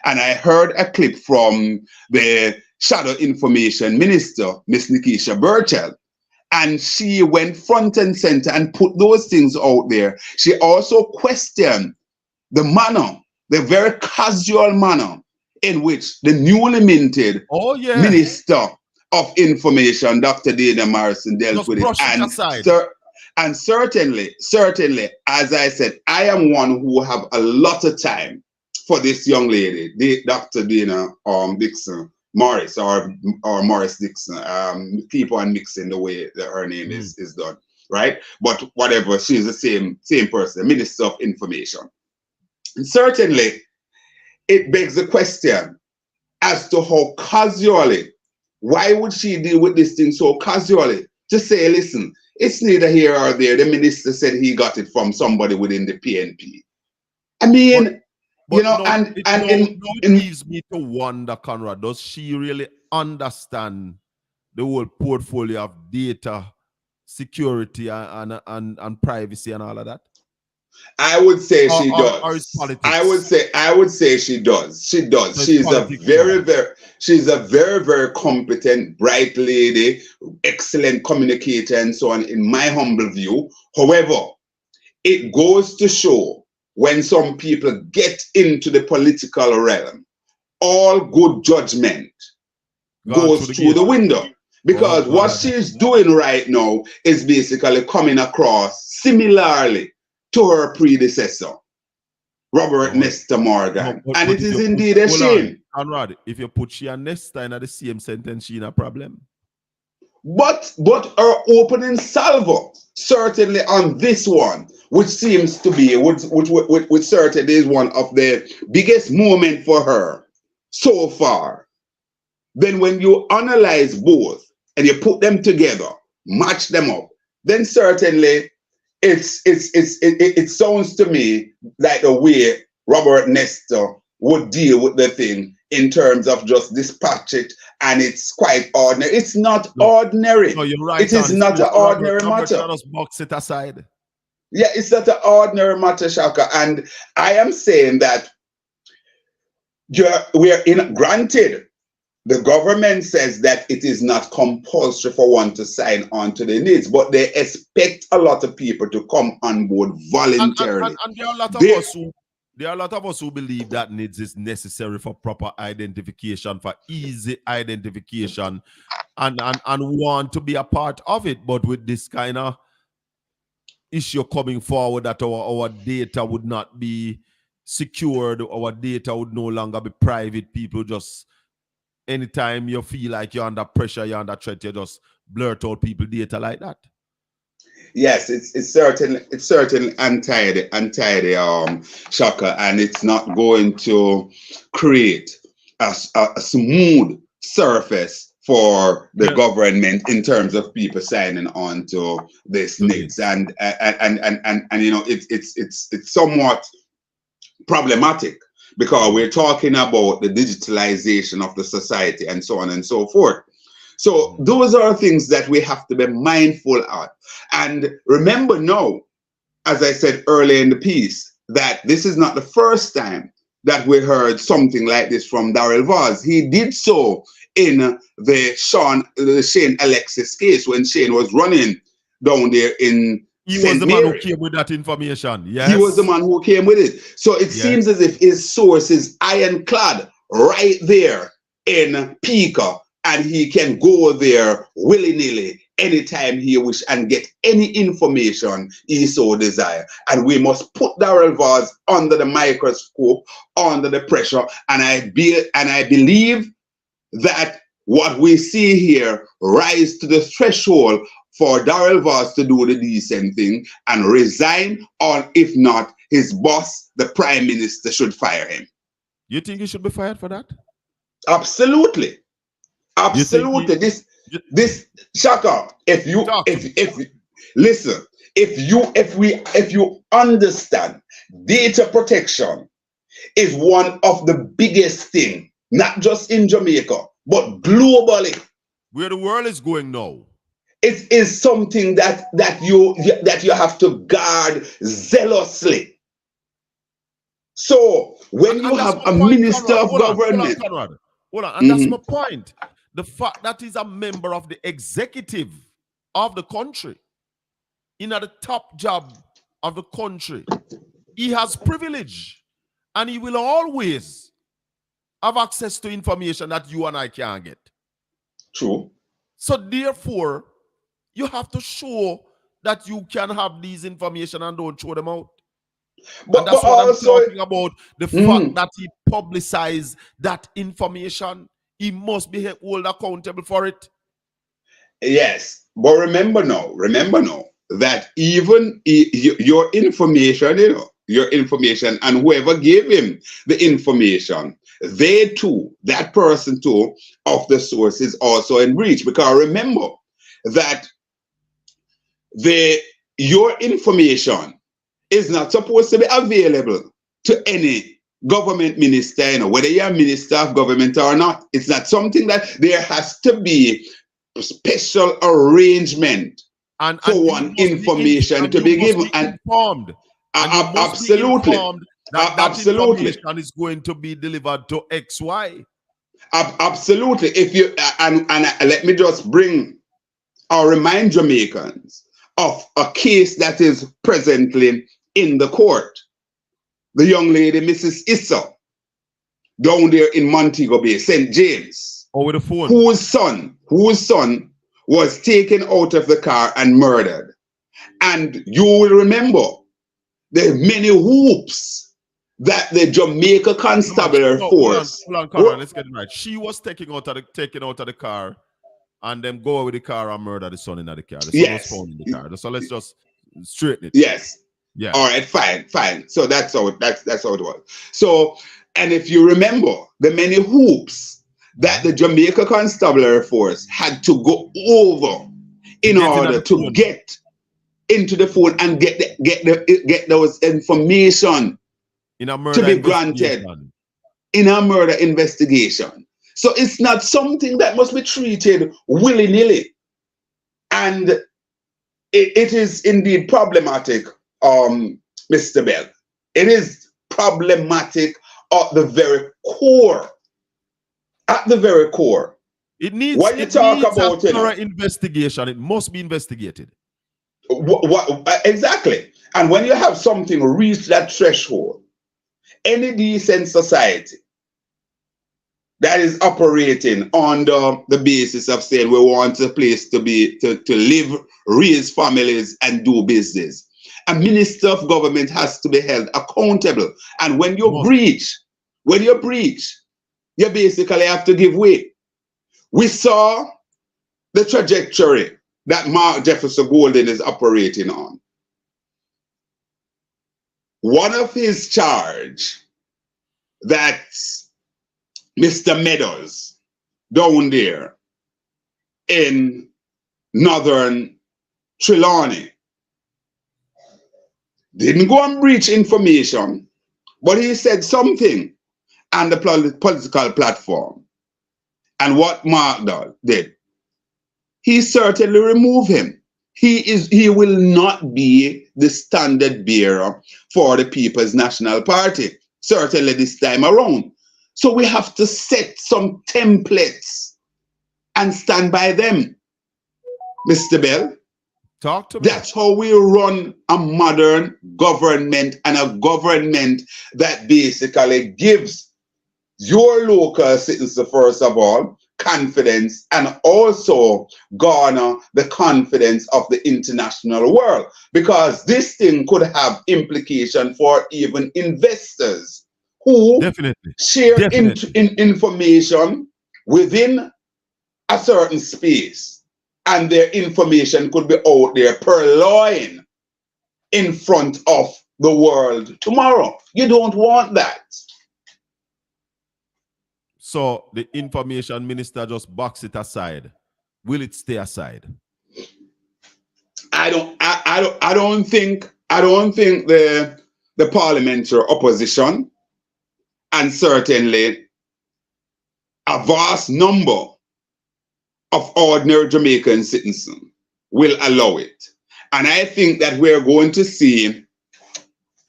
[SPEAKER 4] and I heard a clip from the Shadow Information Minister, Miss Nikisha Burchell, and she went front and center and put those things out there. She also questioned the manner, the very casual manner in which the newly minted Minister of Information, Dr. Dana Morrison, dealt with it. And certainly, as I said, I am one who have a lot of time for this young lady, Dr. Dana Dixon Morris, or Morris Dixon. Keep on mixing the way that her name is done, right? But whatever, she's the same person, Minister of Information. And certainly, it begs the question as to how casually, why would she deal with this thing so casually? To say, listen, it's neither here or there. The minister said he got it from somebody within the PNP. I mean,
[SPEAKER 2] it leaves me to wonder, Conrad, does she really understand the whole portfolio of data security and privacy and all of that?
[SPEAKER 4] I would say she
[SPEAKER 2] or it's
[SPEAKER 4] does.
[SPEAKER 2] politics?
[SPEAKER 4] I would say she does. She does.
[SPEAKER 2] So it's
[SPEAKER 4] She's a
[SPEAKER 2] politics
[SPEAKER 4] very,
[SPEAKER 2] now.
[SPEAKER 4] she's a very, very competent, bright lady, excellent communicator, and so on, in my humble view. However, it goes to show when some people get into the political realm, all good judgment goes through the window. Because what she's doing right now is basically coming across similarly to her predecessor, Robert Nesta Morgan. And it is indeed a shame.
[SPEAKER 2] Conrad, if you put she and Nesta in the same sentence, she in a problem.
[SPEAKER 4] But her opening salvo, certainly on this one, which seems to be, which certainly is one of the biggest moments for her so far. Then when you analyze both and you put them together, match them up, then certainly it sounds to me like the way Robert Nesta would deal with the thing in terms of just dispatch it, and it's quite ordinary. It's not ordinary.
[SPEAKER 2] No, you're right.
[SPEAKER 4] It is not an ordinary matter.
[SPEAKER 2] Just box it aside.
[SPEAKER 4] Yeah, it's not an ordinary matter, Shaka. And I am saying that granted, the government says that it is not compulsory for one to sign on to the needs, but they expect a lot of people to come on board voluntarily.
[SPEAKER 2] And there are a lot of us who believe that needs is necessary for proper identification, for easy identification, and want to be a part of it. But with this kind of issue coming forward that our data would not be secured, our data would no longer be private, people just anytime you feel like you're under pressure, you're under threat, you just blurt out people data like that.
[SPEAKER 4] Yes, it's certainly untidy, Shaka, and it's not going to create a smooth surface for the government in terms of people signing on to this needs, and you know it's somewhat problematic, because we're talking about the digitalization of the society and so on and so forth. So those are things that we have to be mindful of. And remember now, as I said earlier in the piece, that this is not the first time that we heard something like this from Darrell Vaz. He did so in the Shane Alexis case, when Shane was running down there in
[SPEAKER 2] He was the man who came with that information. Yes.
[SPEAKER 4] He was the man who came with it. So it seems as if his source is ironclad right there in Pika, and he can go there willy-nilly anytime he wish and get any information he so desire. And we must put Darrell Vaz under the microscope, under the pressure. And I believe that what we see here rise to the threshold for Darrell Vaz to do the decent thing and resign, or if not, his boss, the Prime Minister, should fire him.
[SPEAKER 2] You think he should be fired for that?
[SPEAKER 4] Absolutely. Absolutely. This Shaka, if you understand, data protection is one of the biggest things, not just in Jamaica, but globally.
[SPEAKER 2] Where the world is going now.
[SPEAKER 4] It is something that you have to guard zealously. So when you have a minister of government,
[SPEAKER 2] hold on, and that's my point. The fact that he's a member of the executive of the country, in the top job of the country, he has privilege, and he will always have access to information that you and I can't get.
[SPEAKER 4] True.
[SPEAKER 2] So therefore, you have to show that you can have these information and don't throw them out.
[SPEAKER 4] But
[SPEAKER 2] that's what
[SPEAKER 4] also,
[SPEAKER 2] I'm talking about. The fact that he publicized that information, he must be held accountable for it.
[SPEAKER 4] Yes, but remember now that even your information, your information, and whoever gave him the information, they too, that person too, of the source is also in breach. Because remember that your information is not supposed to be available to any government minister, whether you're a minister of government or not. It's not something that there has to be special arrangement for one information to be given.
[SPEAKER 2] Informed And you must be
[SPEAKER 4] Absolutely.
[SPEAKER 2] informed that
[SPEAKER 4] Absolutely.
[SPEAKER 2] information is going to be delivered to XY.
[SPEAKER 4] Absolutely. If you and let me just bring or remind Jamaicans of a case that is presently in the court. The young lady, Mrs. Issa, down there in Montego Bay, St. James.
[SPEAKER 2] Over the phone.
[SPEAKER 4] Whose son was taken out of the car and murdered. And you will remember the many hoops that the Jamaica Constabulary Force.
[SPEAKER 2] Hold on, Conrad, let's get it right. She was taken out of the car and then go with the car and murder the son in the car. The son was found in the car. So let's just straighten it.
[SPEAKER 4] Yes.
[SPEAKER 2] Yeah.
[SPEAKER 4] All right, fine. So that's how it was. So, and if you remember the many hoops that the Jamaica Constabulary Force had to go over in order to get into the phone and get those information to be granted in a murder investigation. So it's not something that must be treated willy-nilly. And it is indeed problematic, Mr. Bell. It is problematic at the very core. At the very core.
[SPEAKER 2] It needs,
[SPEAKER 4] when you talk about
[SPEAKER 2] a thorough investigation, it must be investigated.
[SPEAKER 4] Exactly. And when you have something reach that threshold, any decent society that is operating on the basis of saying we want a place to live, raise families, and do business, a minister of government has to be held accountable. And when you breach, you basically have to give way. We saw the trajectory that Mark Jefferson Golden is operating on. One of his charge that Mr. Meadows down there in northern Trelawney didn't go and breach information, but he said something on the political platform. And what Mark did, he certainly removed him. He will not be the standard bearer for the People's National Party, certainly this time around. So we have to set some templates and stand by them. Mr. Bell,
[SPEAKER 2] talk to me.
[SPEAKER 4] That's how we run a modern government, and a government that basically gives your local citizens, first of all, confidence, and also garner the confidence of the international world, because this thing could have implication for even investors who share information within a certain space, and their information could be out there purloined in front of the world tomorrow. You don't want that.
[SPEAKER 2] So the information minister just box it aside. Will it stay aside?
[SPEAKER 4] I don't think the parliamentary opposition, and certainly a vast number of ordinary Jamaican citizens will allow it. And I think that we're going to see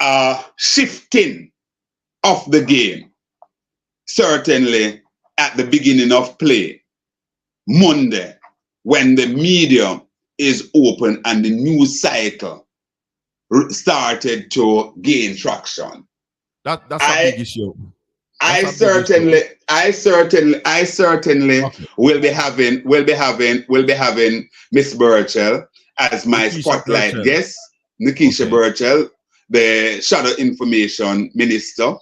[SPEAKER 4] a shifting of the game, certainly at the beginning of play, Monday, when the media is open and the news cycle started to gain traction.
[SPEAKER 2] That's a big issue.
[SPEAKER 4] I certainly will be having Miss Burchell as my spotlight guest, Nikisha Burchell, the Shadow Information Minister,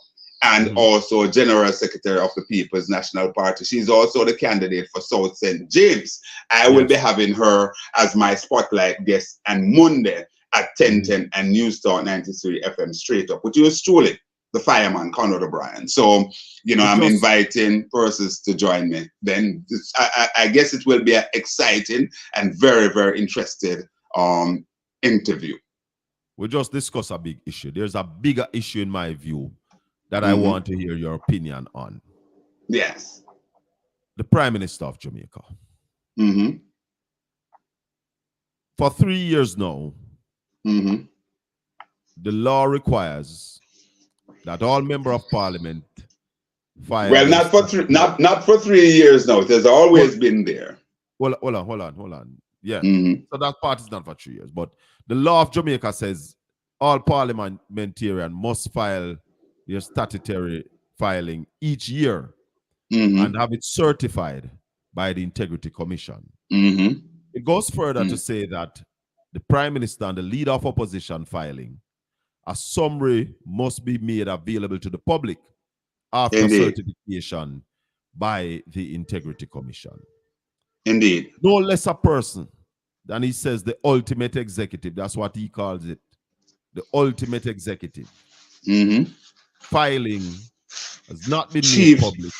[SPEAKER 4] and also General Secretary of the People's National Party. She's also the candidate for South St. James. I will be having her as my spotlight guest on Monday at 10:10 and News Talk 93 FM straight up, which is truly the fireman, Conrad O'Brien. So, you know, I'm inviting persons to join me. Then I guess it will be an exciting and very, very interested interview.
[SPEAKER 2] We just discussed a big issue. There's a bigger issue in my view that I want to hear your opinion on.
[SPEAKER 4] Yes.
[SPEAKER 2] The Prime Minister of Jamaica. For 3 years now, the law requires that all member of parliament file.
[SPEAKER 4] Well, not for 3 years now. It has always been there.
[SPEAKER 2] Hold on. Yeah.
[SPEAKER 4] Mm-hmm.
[SPEAKER 2] So that part is not for 3 years. But the law of Jamaica says all parliamentarians must file their statutory filing each year and have it certified by the Integrity Commission. It goes further to say that the Prime Minister and the leader of opposition filing, a summary must be made available to the public after certification by the Integrity Commission.
[SPEAKER 4] Indeed.
[SPEAKER 2] No less a person than he says the ultimate executive. That's what he calls it. The ultimate executive. Filing has not been made public.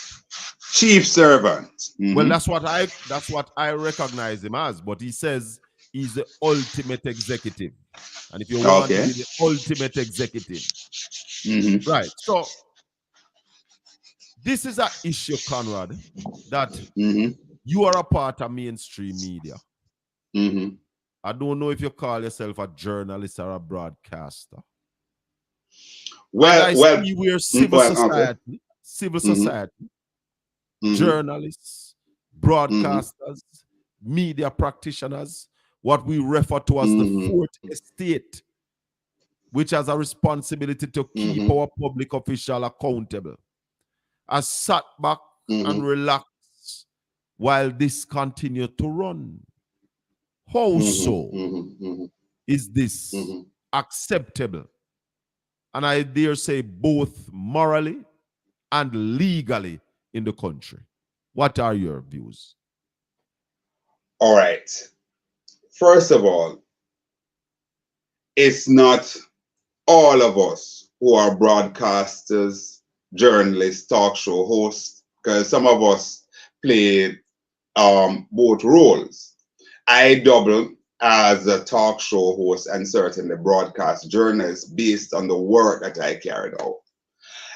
[SPEAKER 4] Chief servant.
[SPEAKER 2] Well, that's what I recognize him as, but he says he's the ultimate executive. And if you want to be the ultimate executive, right? So this is an issue, Conrad, that you are a part of mainstream media. I don't know if you call yourself a journalist or a broadcaster. Well, see we're civil society, journalists, broadcasters, media practitioners, what we refer to as the fourth estate, which has a responsibility to keep our public official accountable, has sat back and relaxed while this continues to run. How so is this acceptable? And I dare say both morally and legally in the country. What are your views?
[SPEAKER 4] All right. First of all, it's not all of us who are broadcasters, journalists, talk show hosts, because some of us play both roles. I double as a talk show host and certainly broadcast journalist based on the work that I carried out.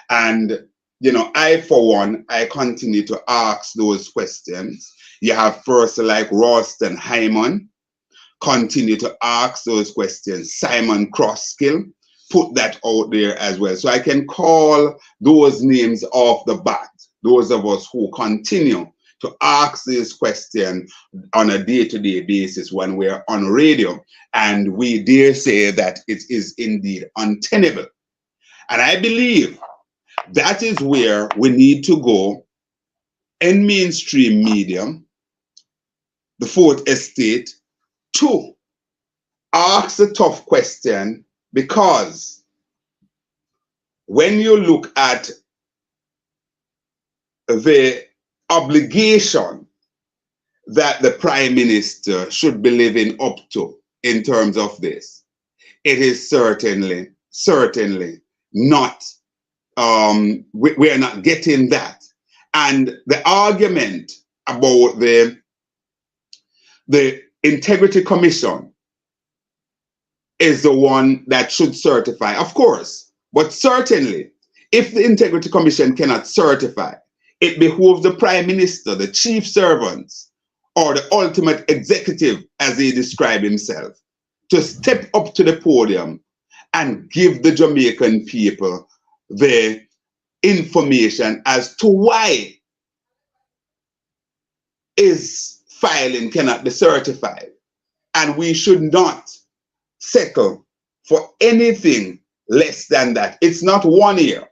[SPEAKER 4] And, you know, I, for one, I continue to ask those questions. You have first like Ralston Hyman, continue to ask those questions. Simon Crosskill, put that out there as well. So I can call those names off the bat, those of us who continue to ask these questions on a day-to-day basis when we're on radio, and we dare say that it is indeed untenable. And I believe that is where we need to go in mainstream media, the fourth estate, to ask the tough question, because when you look at the obligation that the Prime Minister should be living up to in terms of this, it is certainly not, we are not getting that. And the argument about the Integrity Commission is the one that should certify, of course, but certainly if the Integrity Commission cannot certify, it behooves the Prime Minister, the chief servants, or the ultimate executive, as he described himself, to step up to the podium and give the Jamaican people the information as to why his filing cannot be certified. And we should not settle for anything less than that. It's not 1 year.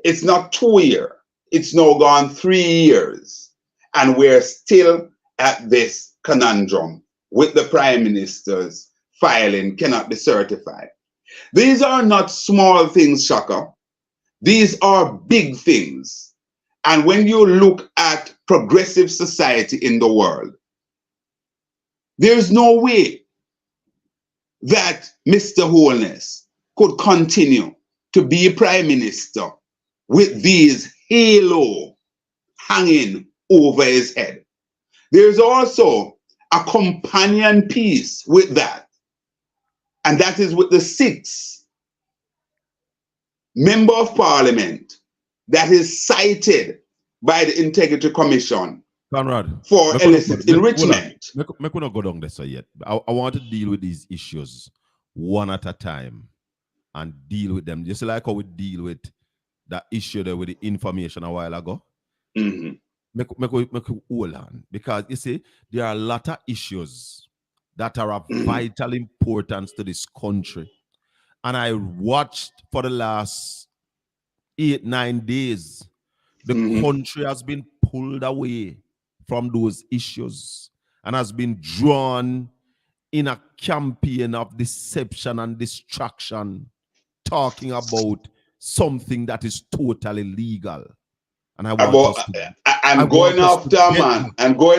[SPEAKER 4] It's not 2 years. It's now gone 3 years. And we're still at this conundrum with the Prime Minister's filing cannot be certified. These are not small things, SHACKA. These are big things. And when you look at progressive society in the world, there's no way that Mr. Holness could continue to be Prime Minister with these halo hanging over his head. There's also a companion piece with that, and that is with the 6 member of Parliament that is cited by the Integrity Commission,
[SPEAKER 2] Conrad,
[SPEAKER 4] for illicit enrichment.
[SPEAKER 2] We could not go down there yet. I want to deal with these issues one at a time. and deal with them. Just like how we deal with that issue there with the information a while ago.
[SPEAKER 4] Mm-hmm.
[SPEAKER 2] Make we hold on. Because you see, there are a lot of issues that are of vital importance to this country. And I watched for the last 8-9 days, the country has been pulled away from those issues and has been drawn in a campaign of deception and distraction, talking about something that is totally legal. And I want us to,
[SPEAKER 4] I'm going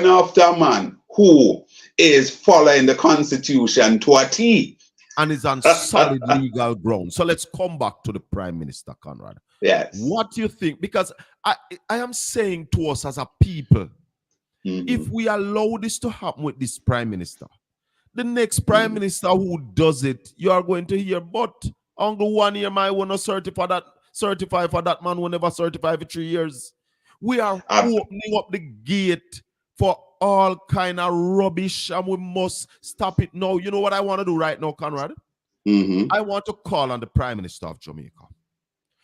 [SPEAKER 4] after a man who is following the Constitution to a T.
[SPEAKER 2] And is on solid legal ground. So let's come back to the Prime Minister, Conrad.
[SPEAKER 4] Yes.
[SPEAKER 2] What do you think? Because I am saying to us as a people, if we allow this to happen with this Prime Minister, the next Prime Minister who does it, you are going to hear, but Uncle 1 year might want to certify for that man who never certified for 3 years. We are opening up the gate for all kind of rubbish, and we must stop it now. You know what I want to do right now, Conrad? I want to call on the Prime Minister of Jamaica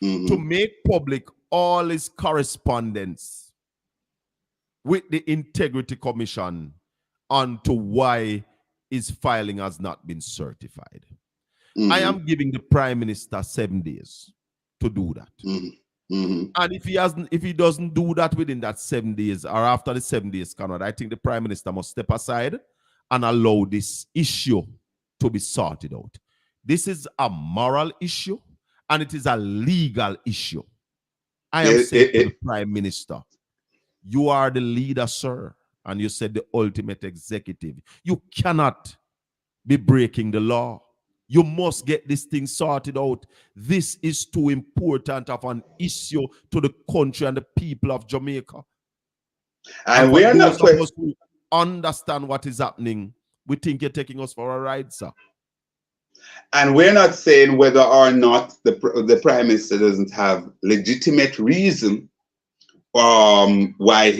[SPEAKER 2] to make public all his correspondence with the Integrity Commission onto why his filing has not been certified. I am giving the Prime Minister 7 days to do that. And if he doesn't do that within that 7 days or after the 7 days, Conrad, I think the Prime Minister must step aside and allow this issue to be sorted out. This is a moral issue and it is a legal issue. I am saying to the Prime Minister, you are the leader, sir, and you said the ultimate executive. You cannot be breaking the law. You must get this thing sorted out. This is too important of an issue to the country and the people of Jamaica. And we are not supposed to understand what is happening. We think you're taking us for a ride, sir.
[SPEAKER 4] And we're not saying whether or not the Prime Minister doesn't have legitimate reason why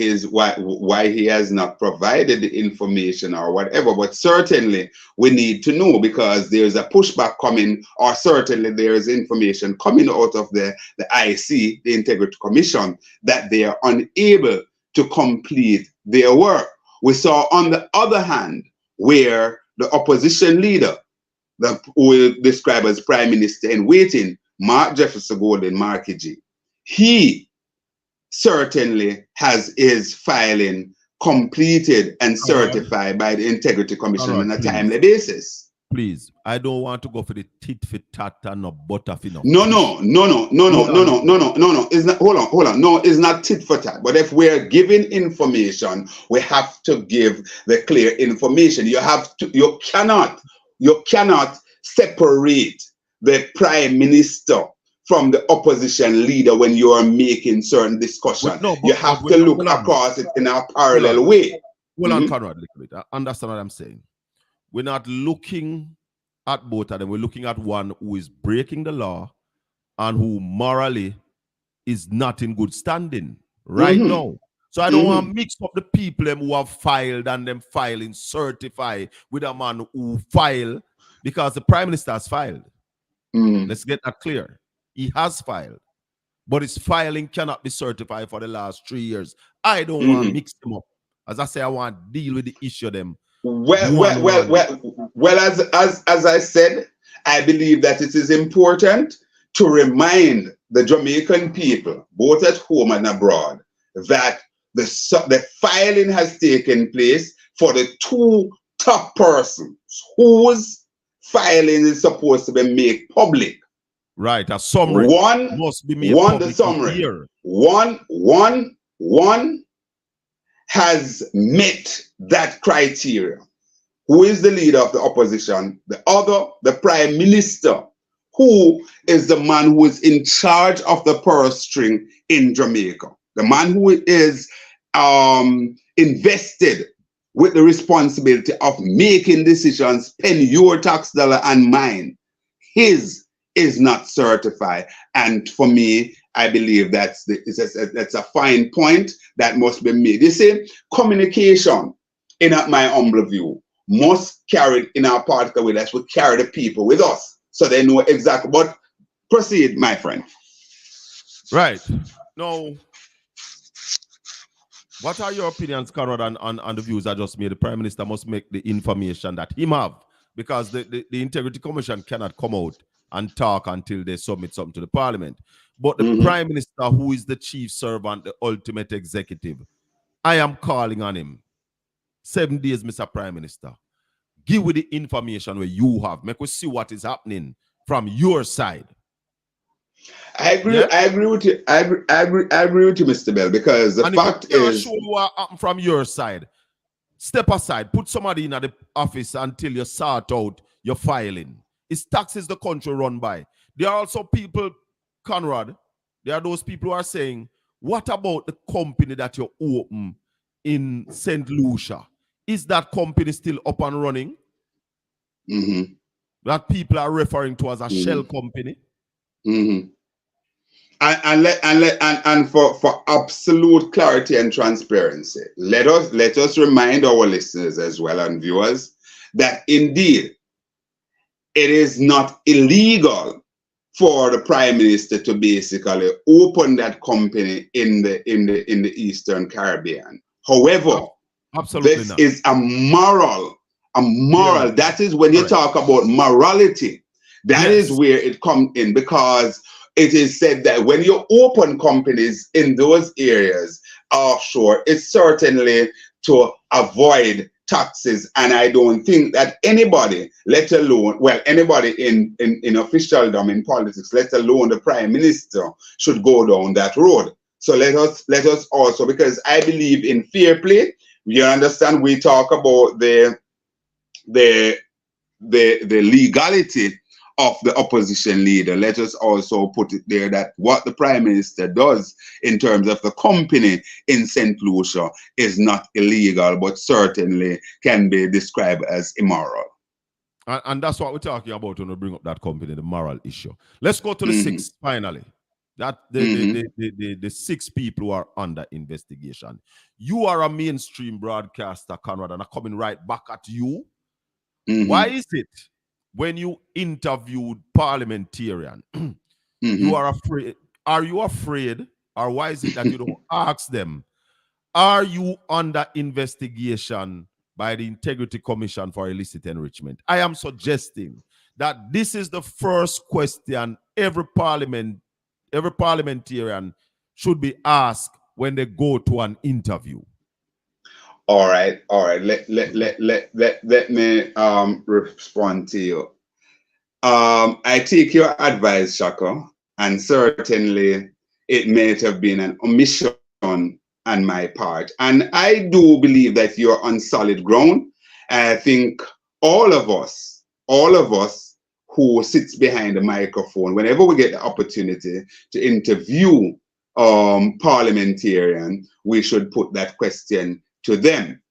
[SPEAKER 4] he has not provided the information or whatever, but certainly we need to know, because there's a pushback coming, or certainly there is information coming out of the IC, the Integrity Commission, that they are unable to complete their work. We saw on the other hand where the opposition leader, who we describe as Prime Minister in waiting, Mark Jefferson Golden Markiji, he certainly has his filing completed and certified by the Integrity Commission on a timely basis.
[SPEAKER 2] Please, I don't want to go for the tit for tat and no butterfly.
[SPEAKER 4] No. It's not. Hold on. No, it's not tit for tat. But if we're giving information, we have to give the clear information. You cannot separate the Prime Minister from the opposition leader when you are making certain discussion. You have to look across it in a parallel way.
[SPEAKER 2] Hold on, Conrad, a little bit. I understand what I'm saying. We're not looking at both of them. We're looking at one who is breaking the law and who morally is not in good standing right now. So I don't want to mix up the people who have filed and them filing certified with a man who filed, because the Prime Minister has filed. Let's get that clear. He has filed, but his filing cannot be certified for the last 3 years. I don't want to mix them up. As I say, I want to deal with the issue them.
[SPEAKER 4] Well, as I said, I believe that it is important to remind the Jamaican people, both at home and abroad, that the filing has taken place for the two top persons whose filing is supposed to be made public.
[SPEAKER 2] Right, a summary must be made
[SPEAKER 4] public.
[SPEAKER 2] The summary here.
[SPEAKER 4] One has met that criteria. Who is the leader of the opposition? The other, the Prime Minister, who is the man who is in charge of the purse string in Jamaica. The man who is invested with the responsibility of making decisions, spend your tax dollar and mine. His is not certified. And for me, I believe that's a fine point that must be made. You see, communication, in my humble view, must carry in our particular way. That's what carry the people with us. so they know exactly. But proceed, my friend.
[SPEAKER 2] Right. Now, what are your opinions, Conrad, on the views I just made? The Prime Minister must make the information that him have, because the Integrity Commission cannot come out and talk until they submit something to the Parliament. But the Prime Minister, who is the chief servant, the ultimate executive, I am calling on him. 7 days, Mr. Prime Minister. Give me the information where you have. Make us see what is happening from your side.
[SPEAKER 4] I agree.
[SPEAKER 2] Yeah?
[SPEAKER 4] I agree with you. I agree with you, Mr. Bell, because the fact is,
[SPEAKER 2] show what happened from your side. Step aside. Put somebody in at the office until you sort out your filing. It's taxes the country run by. There are also people, Conrad. There are those people who are saying, "What about the company that you open in St. Lucia? Is that company still up and running?" That people are referring to as a shell company.
[SPEAKER 4] And for absolute clarity and transparency, let us remind our listeners as well and viewers that indeed it is not illegal for the Prime Minister to basically open that company in the Eastern Caribbean. However,
[SPEAKER 2] absolutely
[SPEAKER 4] this
[SPEAKER 2] not.
[SPEAKER 4] is a moral. Yeah. That is when you talk about morality. That is where it comes in, because it is said that when you open companies in those areas offshore, it's certainly to avoid taxes. And I don't think that anybody, let alone, well, anybody in officialdom, in politics, let alone the Prime Minister, should go down that road. So let us also, because I believe in fair play. You understand, we talk about the legality of the opposition leader. Let us also put it there that what the Prime Minister does in terms of the company in St. Lucia is not illegal, but certainly can be described as immoral.
[SPEAKER 2] And that's what we're talking about when we bring up that company, the moral issue. Let's go to the 6 finally. That the 6 people who are under investigation. You are a mainstream broadcaster, Conrad, and I'm coming right back at you. Why is it when you interviewed parliamentarian, you are afraid? Are you afraid, or why is it that you don't ask them, are you under investigation by the Integrity Commission for illicit enrichment? I am suggesting that this is the first question every parliamentarian should be asked when they go to an interview.
[SPEAKER 4] All right. Let me respond to you. I take your advice, Shaka, and certainly it may have been an omission on my part. And I do believe that you're on solid ground. I think all of us who sits behind the microphone, whenever we get the opportunity to interview parliamentarian, we should put that question to them.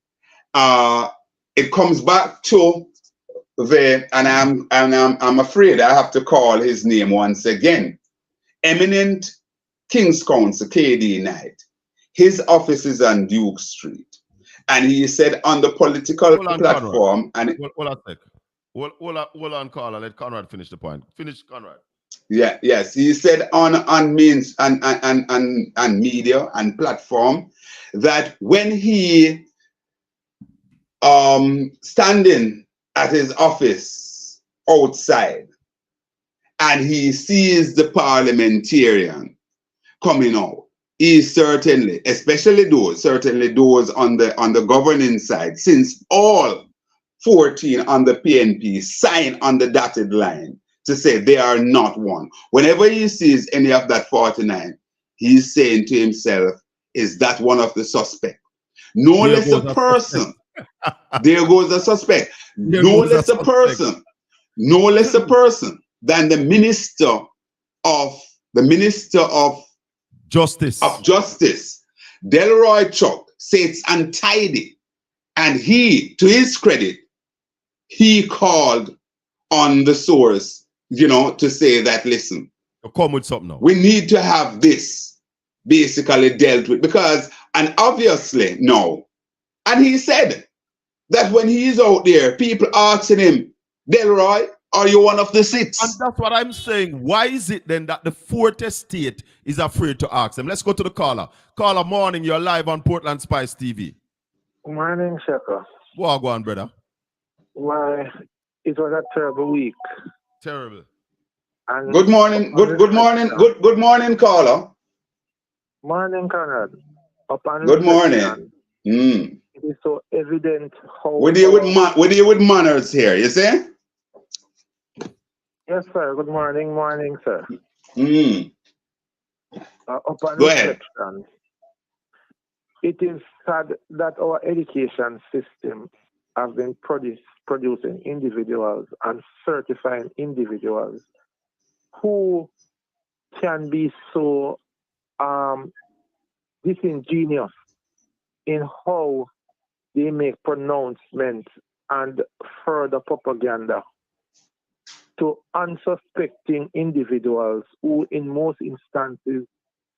[SPEAKER 4] It comes back to and I'm afraid I have to call his name once again, eminent King's Counsel KD Knight. His office is on Duke Street, and he said on the political platform.
[SPEAKER 2] Conrad. And hold on, Carla. Let Conrad finish the point. Finish, Conrad.
[SPEAKER 4] Yeah, yes. He said on means and media and platform that when he standing at his office outside and he sees the parliamentarian coming out, he certainly, especially those on the governing side, since all 14 on the PNP sign on the dotted line to say they are not one. Whenever he sees any of that 49, he's saying to himself, is that one of the suspects? No less a person. There goes a suspect. No less a person than the Minister of Justice. Delroy Chuck sits untidy, and he, to his credit, he called on the source, to say that, listen,
[SPEAKER 2] come with something now.
[SPEAKER 4] We need to have this basically dealt with, because, and obviously, no. And he said that when he's out there, people asking him, Delroy, Are you one of the 6?
[SPEAKER 2] And that's what I'm saying. Why is it then that the fourth estate is afraid to ask them? Let's go to the caller. Caller, morning. You're live on Portland Spice TV.
[SPEAKER 6] Morning, SHACKA.
[SPEAKER 2] Well, go on, brother.
[SPEAKER 6] Why, it was a terrible week.
[SPEAKER 2] Terrible.
[SPEAKER 6] And
[SPEAKER 4] Good morning. Good morning. Good morning, caller.
[SPEAKER 6] Morning, Conrad. Upon
[SPEAKER 4] Good morning.
[SPEAKER 6] reflection, it is so evident how.
[SPEAKER 4] We're dealing with manners here, you see?
[SPEAKER 6] Yes, sir. Good morning, sir. Upon
[SPEAKER 4] Go ahead.
[SPEAKER 6] reflection, it is sad that our education system has been producing individuals and certifying individuals who can be so disingenuous in how they make pronouncements and further propaganda to unsuspecting individuals who in most instances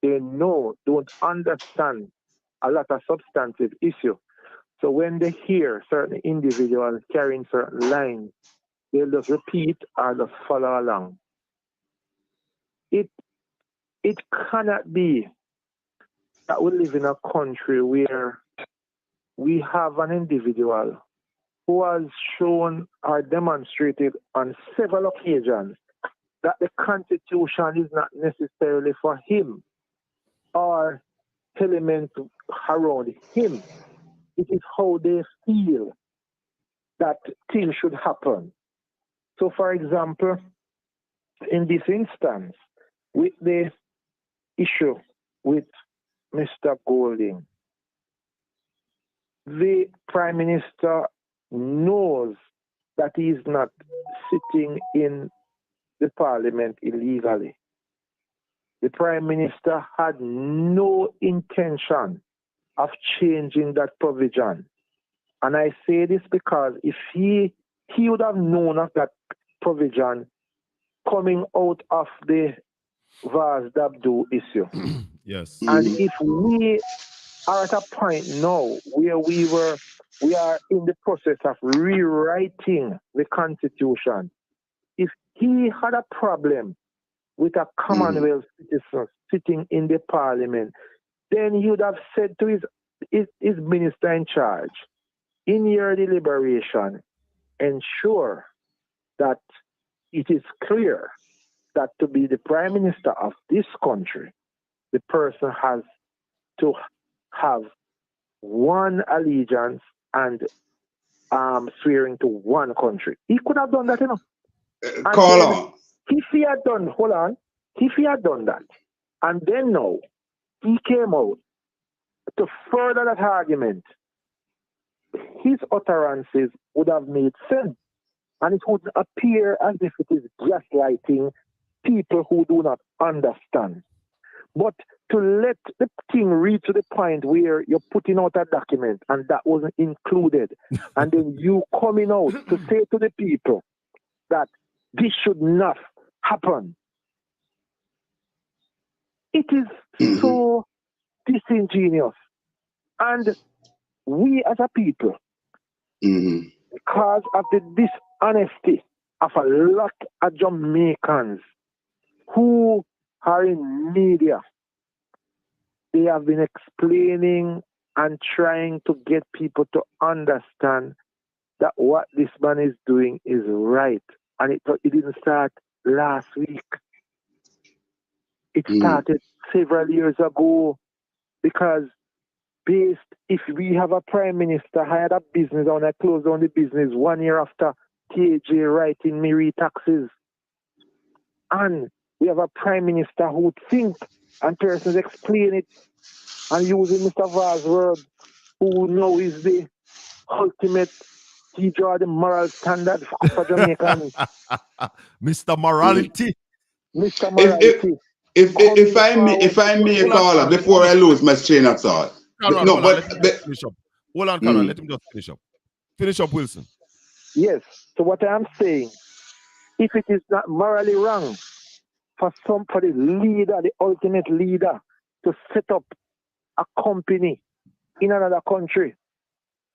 [SPEAKER 6] they don't understand a lot of substantive issue. So when they hear certain individuals carrying certain lines, they'll just repeat or just follow along. It cannot be that we live in a country where we have an individual who has shown or demonstrated on several occasions that the Constitution is not necessarily for him or elements around him. It is how they feel that things should happen. So, for example, in this instance, with the issue with Mr. Golding, the Prime Minister knows that he is not sitting in the Parliament illegally. The Prime Minister had no intention of changing that provision. And I say this because if he would have known of that provision coming out of the Vaz Dabdu issue.
[SPEAKER 2] Yes.
[SPEAKER 6] And if we are at a point now where we are in the process of rewriting the Constitution, if he had a problem with a Commonwealth citizen sitting in the Parliament, then he would have said to his minister in charge, in your deliberation, ensure that it is clear that to be the Prime Minister of this country, the person has to have one allegiance and swearing to one country. He could have done that,
[SPEAKER 4] Call on.
[SPEAKER 6] If he had done that, and then now he came out to further that argument, his utterances would have made sense. And it would appear as if it is gaslighting people who do not understand. But to let the thing reach to the point where you're putting out a document and that wasn't included, and then you coming out to say to the people that this should not happen, it is so disingenuous. And we as a people, because of the dishonesty of a lot of Jamaicans who are in media, they have been explaining and trying to get people to understand that what this man is doing is right. And it didn't start last week. It started several years ago, because if we have a Prime Minister, I had a business and I closed down the business 1 year after KJ writing me re-taxes. And we have a Prime Minister who would think and persons explain it and using Mr. Vaz's word, who now is the ultimate, he draw the moral standard for Jamaicans.
[SPEAKER 2] Mr. Morality.
[SPEAKER 6] Mr. Morality.
[SPEAKER 4] If I may, caller, before I lose my train of thought.
[SPEAKER 2] Hold on, Conrad, let him just finish up. Finish up, Wilson.
[SPEAKER 6] Yes. So what I'm saying, if it is not morally wrong for the leader, the ultimate leader, to set up a company in another country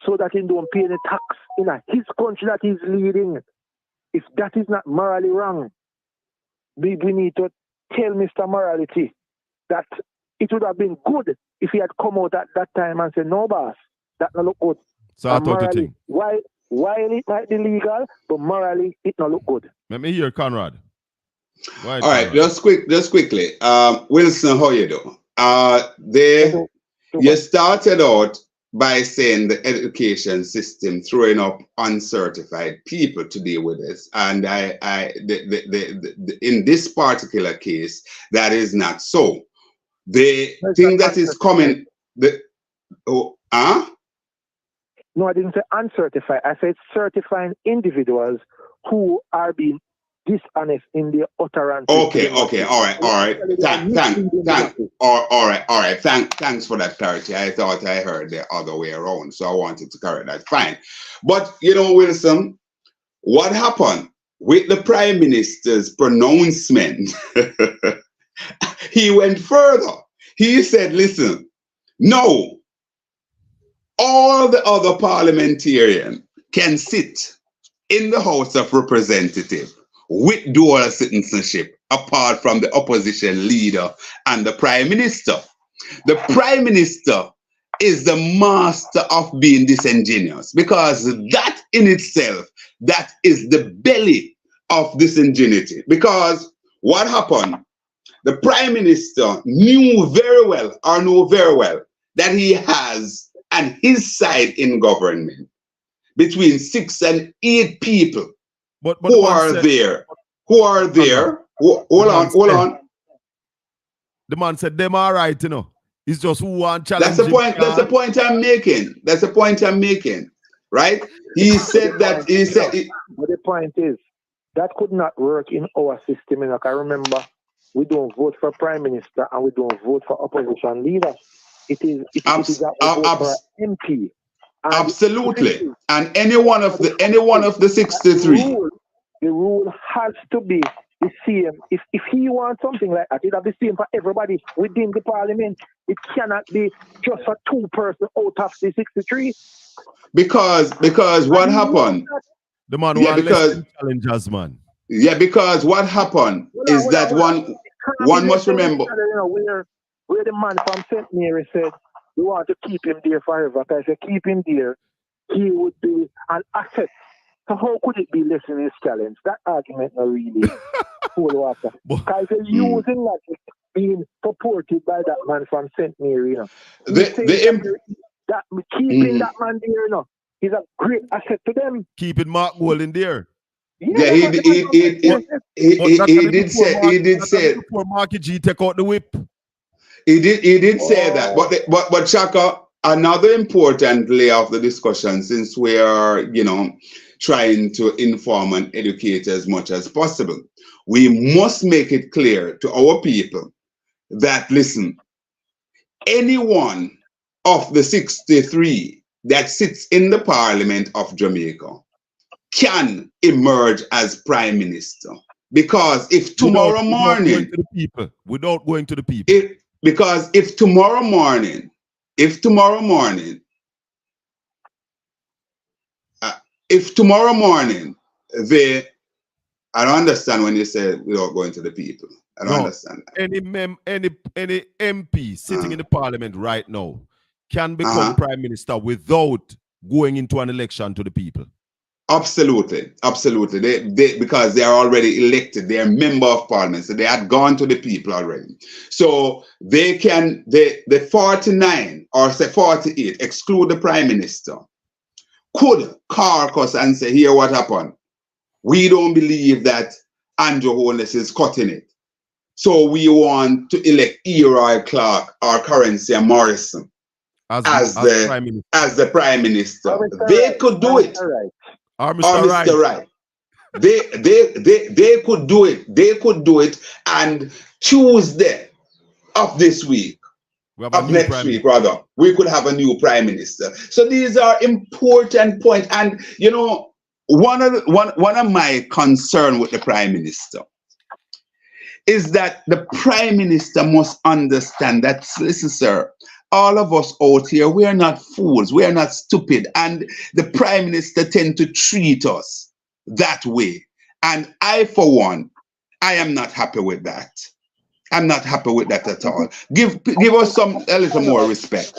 [SPEAKER 6] so that he don't pay the tax in his country that he's leading, if that is not morally wrong, we need to tell Mr. Morality that it would have been good if he had come out at that time and said, no, boss, that not look good.
[SPEAKER 2] So I thought you think.
[SPEAKER 6] While it might be legal, but morally it not look good.
[SPEAKER 2] Let me hear Conrad.
[SPEAKER 4] All right, just quickly. Wilson, how you do? You started out by saying the education system throwing up uncertified people to deal with this, and in this particular case, that is not so. The thing that is coming,
[SPEAKER 6] No, I didn't say uncertified. I said certifying individuals who are being dishonest in their utterance.
[SPEAKER 4] Okay, all right. Thanks for that clarity. I thought I heard the other way around, so I wanted to correct that. Fine. But you know, Wilson, what happened with the Prime Minister's pronouncement? He went further. He said, listen, no, all the other parliamentarians can sit in the House of Representatives with dual citizenship, apart from the opposition leader and the Prime Minister. The Prime Minister is the master of being disingenuous, because that in itself, that is the belly of disingenuity. Because what happened? The Prime Minister knew very well that he has on his side in government between 6 and 8 people who are there. Hold on.
[SPEAKER 2] The man said them all right, you know. It's just who want challenge.
[SPEAKER 4] That's the point I'm making. Right? He said that.
[SPEAKER 6] But the point is, that could not work in our system. And I remember, we don't vote for Prime Minister and we don't vote for opposition leaders. It is that we vote for MP. And
[SPEAKER 4] absolutely. And any one of the 63.
[SPEAKER 6] The rule has to be the same. If he wants something like that, it have the same for everybody within the parliament. It cannot be just for 2 persons out of the 63.
[SPEAKER 4] Because what happened?
[SPEAKER 2] The man challengers, man.
[SPEAKER 4] Yeah, because what happened is that one must remember.
[SPEAKER 6] Where the man from St. Mary said, we want to keep him there forever. Because if you keep him there, he would be an asset. So how could it be less in his challenge? That argument not really hold water. Because the using logic being purported by that man from St. Mary, you know. Keeping that man there, you know, is a great asset to them.
[SPEAKER 2] Keeping Mark Gold in there.
[SPEAKER 4] Yeah, he did say
[SPEAKER 2] before Marky G take out the whip.
[SPEAKER 4] He did say that. But Shaka, another important layer of the discussion, since we are, trying to inform and educate as much as possible, we must make it clear to our people that, listen, any one of the 63 that sits in the Parliament of Jamaica can emerge as Prime Minister. Because if tomorrow morning...
[SPEAKER 2] Without going to the people.
[SPEAKER 4] Because if tomorrow morning, I don't understand when you say without going to the people. I don't understand that.
[SPEAKER 2] Any MP sitting in the parliament right now can become prime minister without going into an election to the people.
[SPEAKER 4] Absolutely. They because they are already elected. They are member of parliament, so they had gone to the people already. So they can the 49 or say 48, exclude the prime minister, could caucus and say, here what happened. We don't believe that Andrew Holness is cutting it. So we want to elect Eroy Clark or Currency Morrison as the prime minister. They could do it.
[SPEAKER 2] Or Mr.
[SPEAKER 4] Right. They could do it. They could do it. And Tuesday of this week, of next week rather, we could have a new prime minister. So these are important points. And one of my concern with the prime minister is that the prime minister must understand that, listen, sir, all of us out here, we are not fools, we are not stupid, and the prime minister tend to treat us that way. And I, for one, I am not happy with that. I'm not happy with that at all. Give us a little more respect.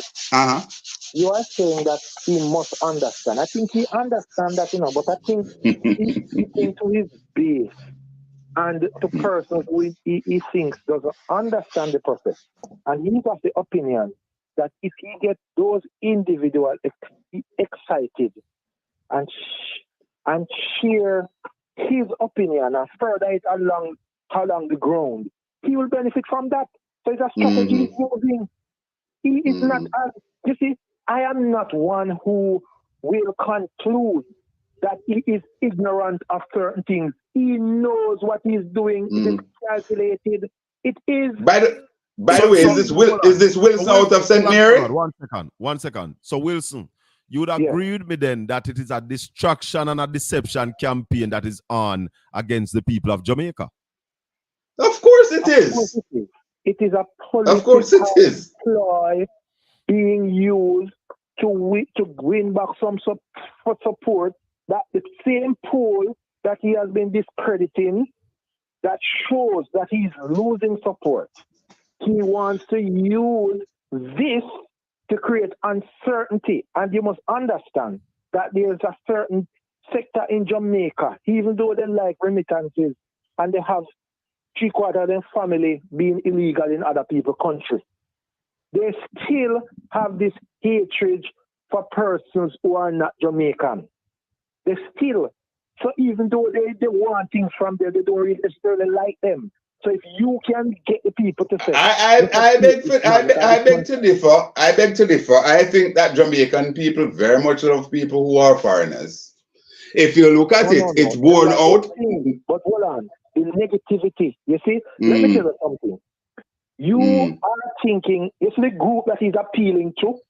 [SPEAKER 6] You are saying that he must understand. I think he understands that, but I think he's speaking to his base and to persons who he thinks doesn't understand the process. And he's of the opinion that if he gets those individuals excited and share his opinion and further it along the ground, he will benefit from that. So it's a strategy he's using. He is not, you see, I am not one who will conclude that he is ignorant of certain things. He knows what he's doing. It is calculated. It is.
[SPEAKER 4] By the way, is this Wilson out of St. Mary?
[SPEAKER 2] 1 second. So Wilson, you would agree with me then that it is a distraction and a deception campaign that is on against the people of Jamaica?
[SPEAKER 4] Of course it is.
[SPEAKER 6] It is a political ploy being used to win back some support. That the same poll that he has been discrediting, that shows that he's losing support. He wants to use this to create uncertainty. And you must understand that there's a certain sector in Jamaica, even though they like remittances and they have 3/4 of their family being illegal in other people's countries, they still have this hatred for persons who are not Jamaican. They still, so even though they want things from there, they don't really necessarily like them. So if you can get the people to say,
[SPEAKER 4] I beg to differ. I think that Jamaican people very much love people who are foreigners. If you look at it's borne out.
[SPEAKER 6] But hold on, the negativity. You see, let me tell you something. You are thinking it's the group that he's appealing to.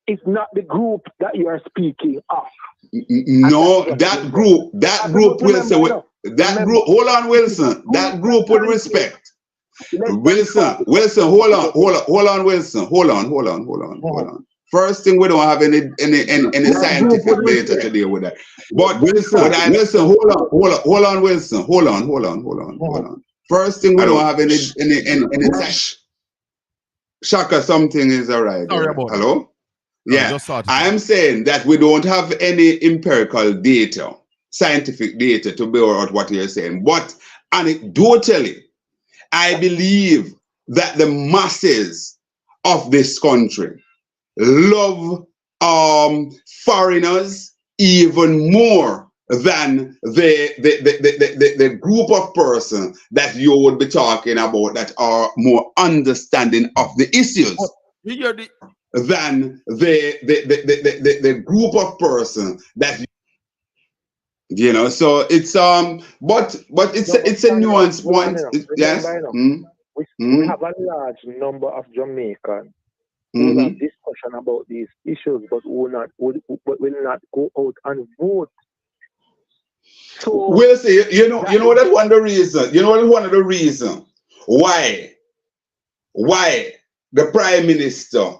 [SPEAKER 6] It's not the group that you are speaking of.
[SPEAKER 4] No, that group will say that group. Hold on, Wilson. That group would respect. Wilson, hold on, Wilson. Hold on. First thing, we don't have any scientific data to deal with that. But Wilson, hold on, Wilson. Hold on. First thing, we don't have any SHACKA, something is alright. Hello? Yeah, I am saying that we don't have any empirical data, scientific data to bear out what you're saying. But anecdotally, I believe that the masses of this country love foreigners even more than the group of persons that you would be talking about that are more understanding of the issues. Than the group of persons that so it's but it's a nuanced point. Yes.
[SPEAKER 6] We have a large number of Jamaicans who have discussion about these issues, but will not go out and vote. So
[SPEAKER 4] we'll see. That's one of the reasons. One of the reasons why the Prime Minister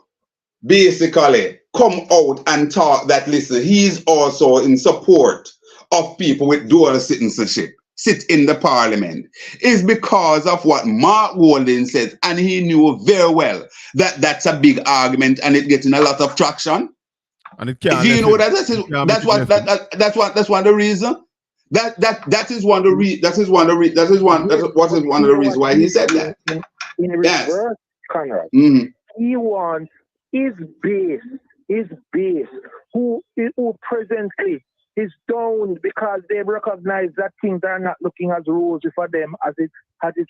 [SPEAKER 4] basically come out and talk that, listen, he's also in support of people with dual citizenship, sit in the parliament, is because of what Mark Walden said, and he knew very well that that's a big argument and it's getting a lot of traction. And it can't. Do you know that's one of the reasons. That is one of the reasons why he said that.
[SPEAKER 6] In reverse, Conrad, he wants his base, who presently is down because they recognize that things are not looking as rosy for them as it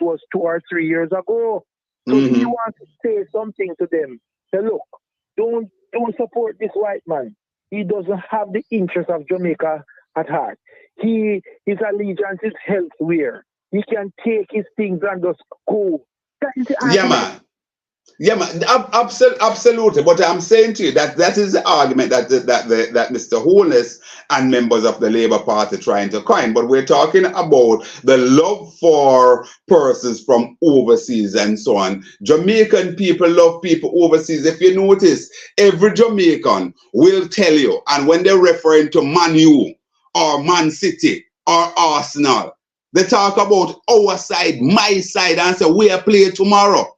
[SPEAKER 6] was 2 or 3 years ago. So he wants to say something to them. Say, look, don't support this white man. He doesn't have the interest of Jamaica at heart. His allegiance is elsewhere. He can take his things and just go. That is the argument.
[SPEAKER 4] Yeah, man, absolutely. But I'm saying to you that is the argument that Mr. Holness and members of the Labour Party trying to coin. But we're talking about the love for persons from overseas and so on. Jamaican people love people overseas. If you notice, every Jamaican will tell you, and when they're referring to Man U or Man City or Arsenal. They talk about our side, my side, and say we are play tomorrow.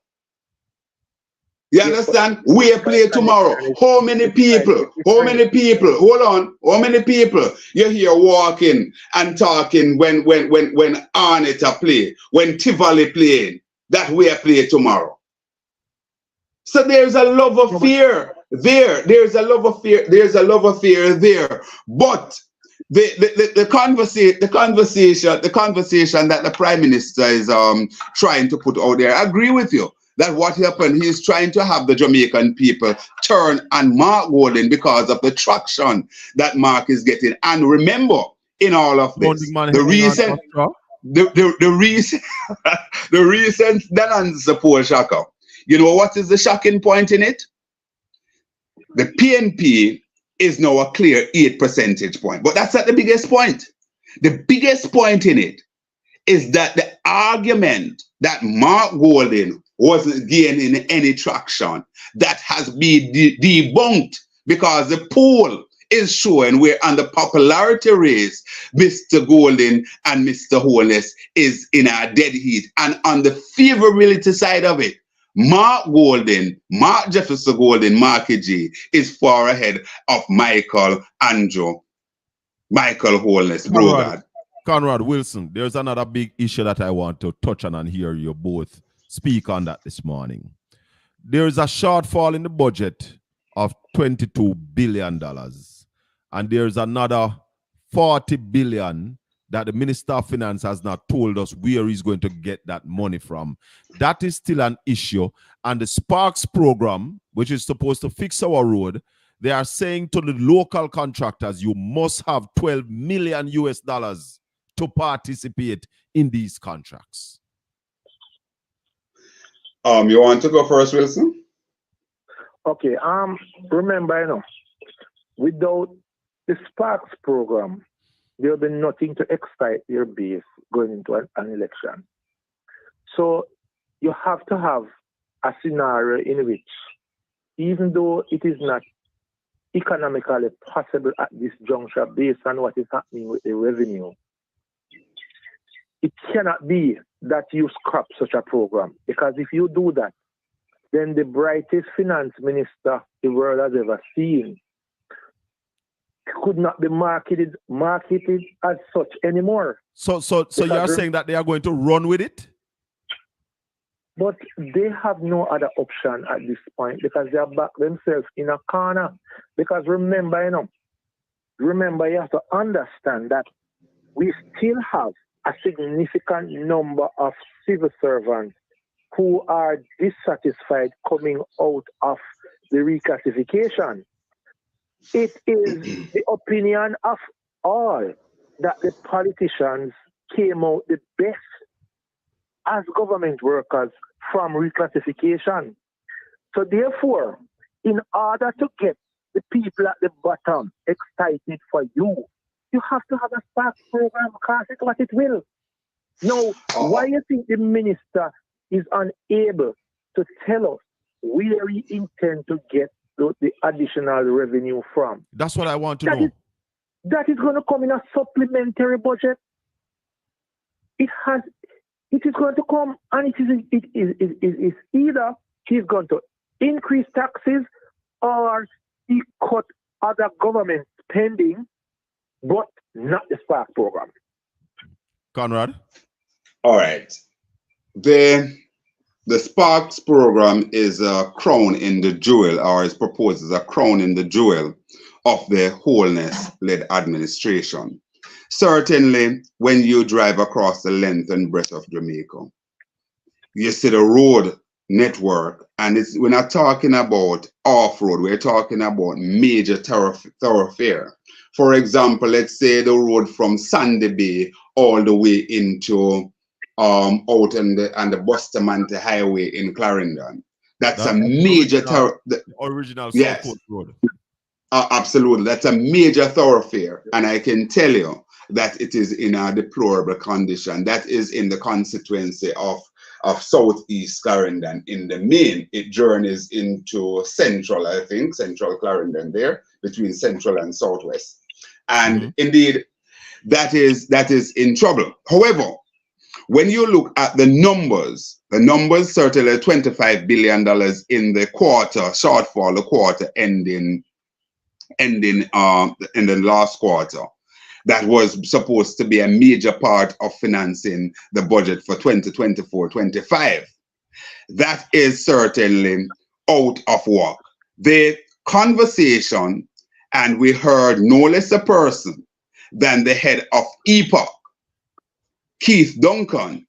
[SPEAKER 4] You understand? We are play tomorrow. How many people? How many people? Hold on. How many people you hear walking and talking when Arnetta play, when Tivoli playing, that we are play tomorrow? So there's a love of fear there. There's a love of fear. There's a love of fear there. But the conversation that the Prime Minister is trying to put out there, I agree with you that what happened, he's trying to have the Jamaican people turn on Mark Golden because of the traction that Mark is getting. And remember, in all of this, the reason the reason that I'm support SHACKA, you know what is the shocking point in it? The PNP is now a clear 8 percentage point, but that's not the biggest point. The biggest point in it is that the argument that Mark Golden wasn't gaining any traction, that has been debunked because the poll is showing where on the popularity race, Mr. Golden and Mr. Holness is in a dead heat. And on the favorability side of it, Mark Golden, Mark Jefferson Golden, Marky G, is far ahead of Michael Holness, Brogard.
[SPEAKER 2] Conrad Wilson, there's another big issue that I want to touch on and hear you both speak on that this morning. There is a shortfall in the budget of $22 billion. And there's another $40 billion that the Minister of Finance has not told us where he's going to get that money from. That is still an issue. And the Sparks program, which is supposed to fix our road, they are saying to the local contractors, you must have $12 million to participate in these contracts.
[SPEAKER 4] You want to go first, Wilson?
[SPEAKER 6] Okay. Remember, without the Sparks program, there will be nothing to excite your base going into an election. So you have to have a scenario in which, even though it is not economically possible at this juncture based on what is happening with the revenue, it cannot be that you scrap such a program. Because if you do that, then the brightest finance minister the world has ever seen could not be marketed as such anymore.
[SPEAKER 2] So you're saying that they are going to run with it?
[SPEAKER 6] But they have no other option at this point because they are back themselves in a corner. Because remember, you have to understand that we still have a significant number of civil servants who are dissatisfied coming out of the reclassification. It is the opinion of all that the politicians came out the best as government workers from reclassification. So therefore, in order to get the people at the bottom excited for you, you have to have a Sparks program, because it's what it will. Now, why do you think the minister is unable to tell us where he intends to get the additional revenue from?
[SPEAKER 2] That's what I want to know.
[SPEAKER 6] That is going to come in a supplementary budget. It is going to come, and it is either he's going to increase taxes or he cut other government spending, but not the Spark program.
[SPEAKER 2] Conrad?
[SPEAKER 4] All right. The Sparks program is a crown in the jewel, or is proposed as a crown in the jewel of the Holness-led administration. Certainly, when you drive across the length and breadth of Jamaica, you see the road network, and we're not talking about off-road, we're talking about major thoroughfare. For example, let's say the road from Sandy Bay all the way into out on the Bustamante Highway in Clarendon. That's a major
[SPEAKER 2] original
[SPEAKER 4] yes,
[SPEAKER 2] South Coast Road.
[SPEAKER 4] Absolutely, that's a major thoroughfare, and I can tell you that it is in a deplorable condition. That is in the constituency of Southeast Clarendon. In the main, it journeys into Central, I think, Central Clarendon there, between Central and Southwest. And indeed, that is in trouble. However, when you look at the numbers certainly $25 billion in the quarter shortfall, the quarter ending in the last quarter. That was supposed to be a major part of financing the budget for 2024-25. That is certainly out of work. The conversation, and we heard no less a person than the head of EPOC, Keith Duncan.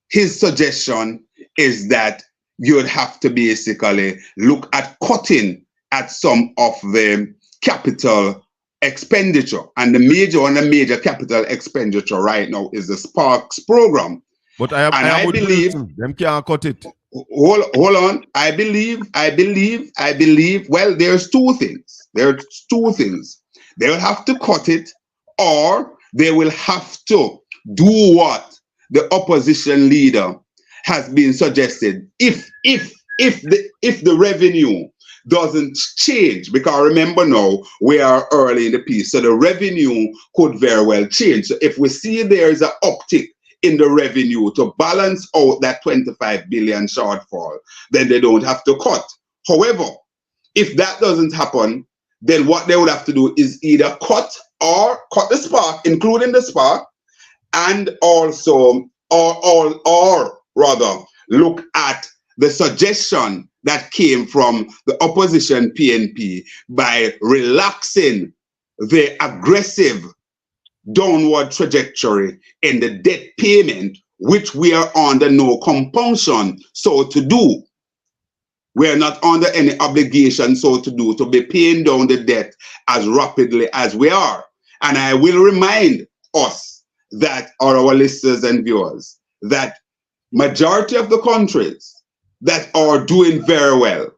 [SPEAKER 4] His suggestion is that you would have to basically look at cutting at some of the capital expenditure. And one of the major capital expenditure right now is the Sparks program.
[SPEAKER 2] But I believe them can't cut it.
[SPEAKER 4] Hold on. I believe. Well, there's two things. They will have to cut it, or they will have to do what the opposition leader has been suggested. If the revenue doesn't change, because remember now we are early in the piece, so the revenue could very well change. So if we see there is an uptick in the revenue to balance out that 25 billion shortfall, then they don't have to cut. However, if that doesn't happen, then what they would have to do is either cut or cut the spark, including the spark, and also or rather look at the suggestion that came from the opposition PNP by relaxing the aggressive downward trajectory in the debt payment, which we are under no compunction so to do. We are not under any obligation so to do, to be paying down the debt as rapidly as we are. And I will remind us that, or our listeners and viewers, that majority of the countries that are doing very well,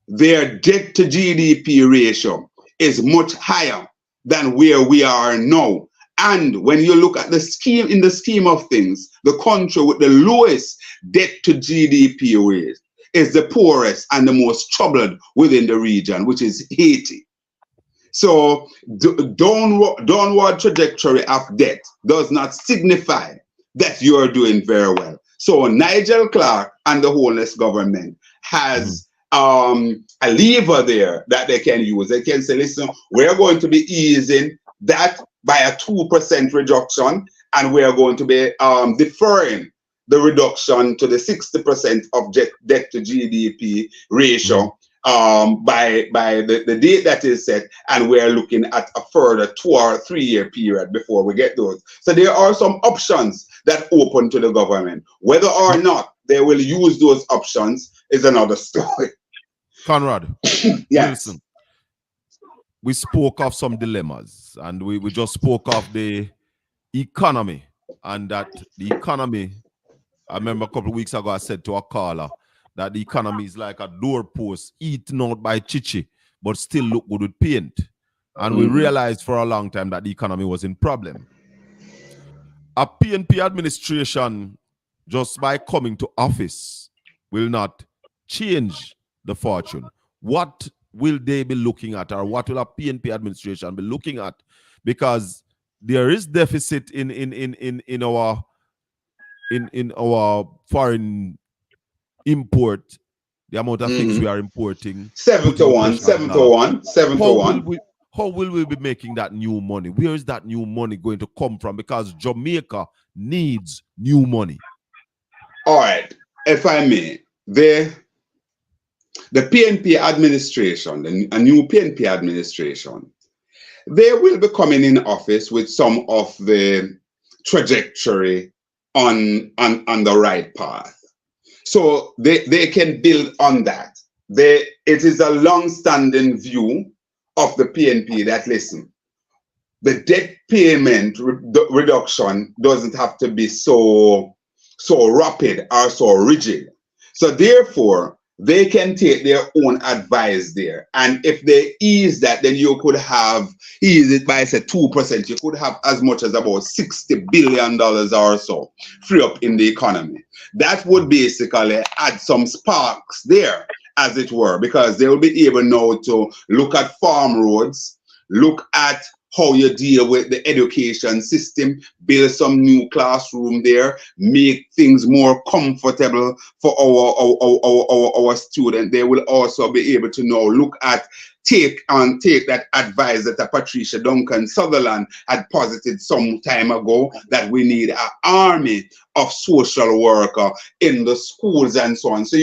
[SPEAKER 4] their debt to GDP ratio is much higher than where we are now. And when you look at the scheme of things, the country with the lowest debt to GDP rate is the poorest and the most troubled within the region, which is Haiti. So downward trajectory of debt does not signify that you are doing very well. So Nigel Clark and the Wholeness government has a lever there that they can use. They can say, listen, we're going to be easing that by a 2% reduction, and we're going to be deferring the reduction to the 60% of debt to GDP ratio by the date that is set, and we're looking at a further 2 or 3 year period before we get those. So there are some options that open to the government. Whether or not they will use those options is another story.
[SPEAKER 2] Conrad,
[SPEAKER 4] yes.
[SPEAKER 2] Wilson, we spoke of some dilemmas, and we just spoke of the economy, and that the economy, I remember a couple of weeks ago I said to a caller that the economy is like a doorpost eaten out by chichi, but still look good with paint. And we realized for a long time that the economy was in problem. A PNP administration, just by coming to office, will not change the fortune. What will they be looking at, or what will a PNP administration be looking at? Because there is deficit in our foreign import, the amount of things we are importing.
[SPEAKER 4] 7 to 1.
[SPEAKER 2] How will we be making that new money? Where is that new money going to come from? Because Jamaica needs new money.
[SPEAKER 4] All right, if I may, the PNP administration, a new PNP administration, they will be coming in office with some of the trajectory on the right path. So they can build on that. It is a long-standing view of the PNP that, listen, the debt payment reduction doesn't have to be so rapid or so rigid. So therefore, they can take their own advice there. And if they ease that, then you could have, ease it by, say, 2%. You could have as much as about $60 billion or so free up in the economy. That would basically add some sparks there, as it were, because they will be able now to look at farm roads, look at how you deal with the education system, build some new classroom there, make things more comfortable for our students. They will also be able to now look at take that advice that Patricia Duncan Sutherland had posited some time ago, that we need an army of social worker in the schools and so on. So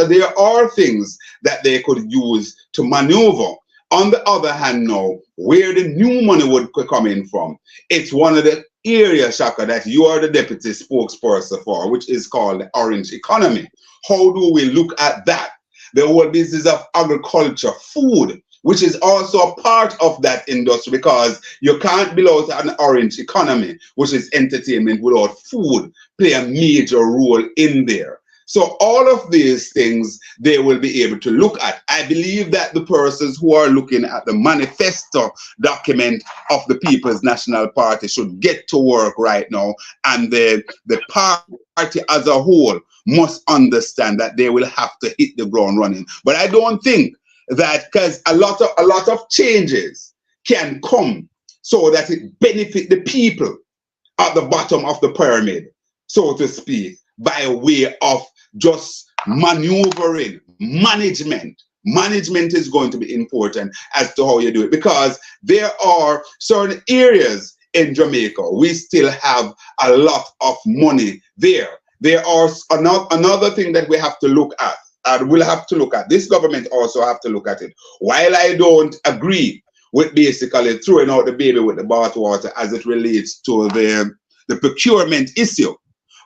[SPEAKER 4] there are things that they could use to maneuver. On the other hand, now, where the new money would come in from, it's one of the areas, Shaka, that you are the deputy spokesperson for, which is called the orange economy. How do we look at that? The whole business of agriculture, food, which is also a part of that industry, because you can't build out an orange economy, which is entertainment, without food play a major role in there. So all of these things they will be able to look at. I believe that the persons who are looking at the manifesto document of the People's National Party should get to work right now, and the party as a whole must understand that they will have to hit the ground running. But I don't think that, because a lot of changes can come so that it benefit the people at the bottom of the pyramid, so to speak, by way of just maneuvering. Management is going to be important as to how you do it, because there are certain areas in Jamaica we still have a lot of money there. There are another thing that we have to look at, and we'll have to look at. This government also have to look at it. While I don't agree with basically throwing out the baby with the bathwater as it relates to the procurement issue,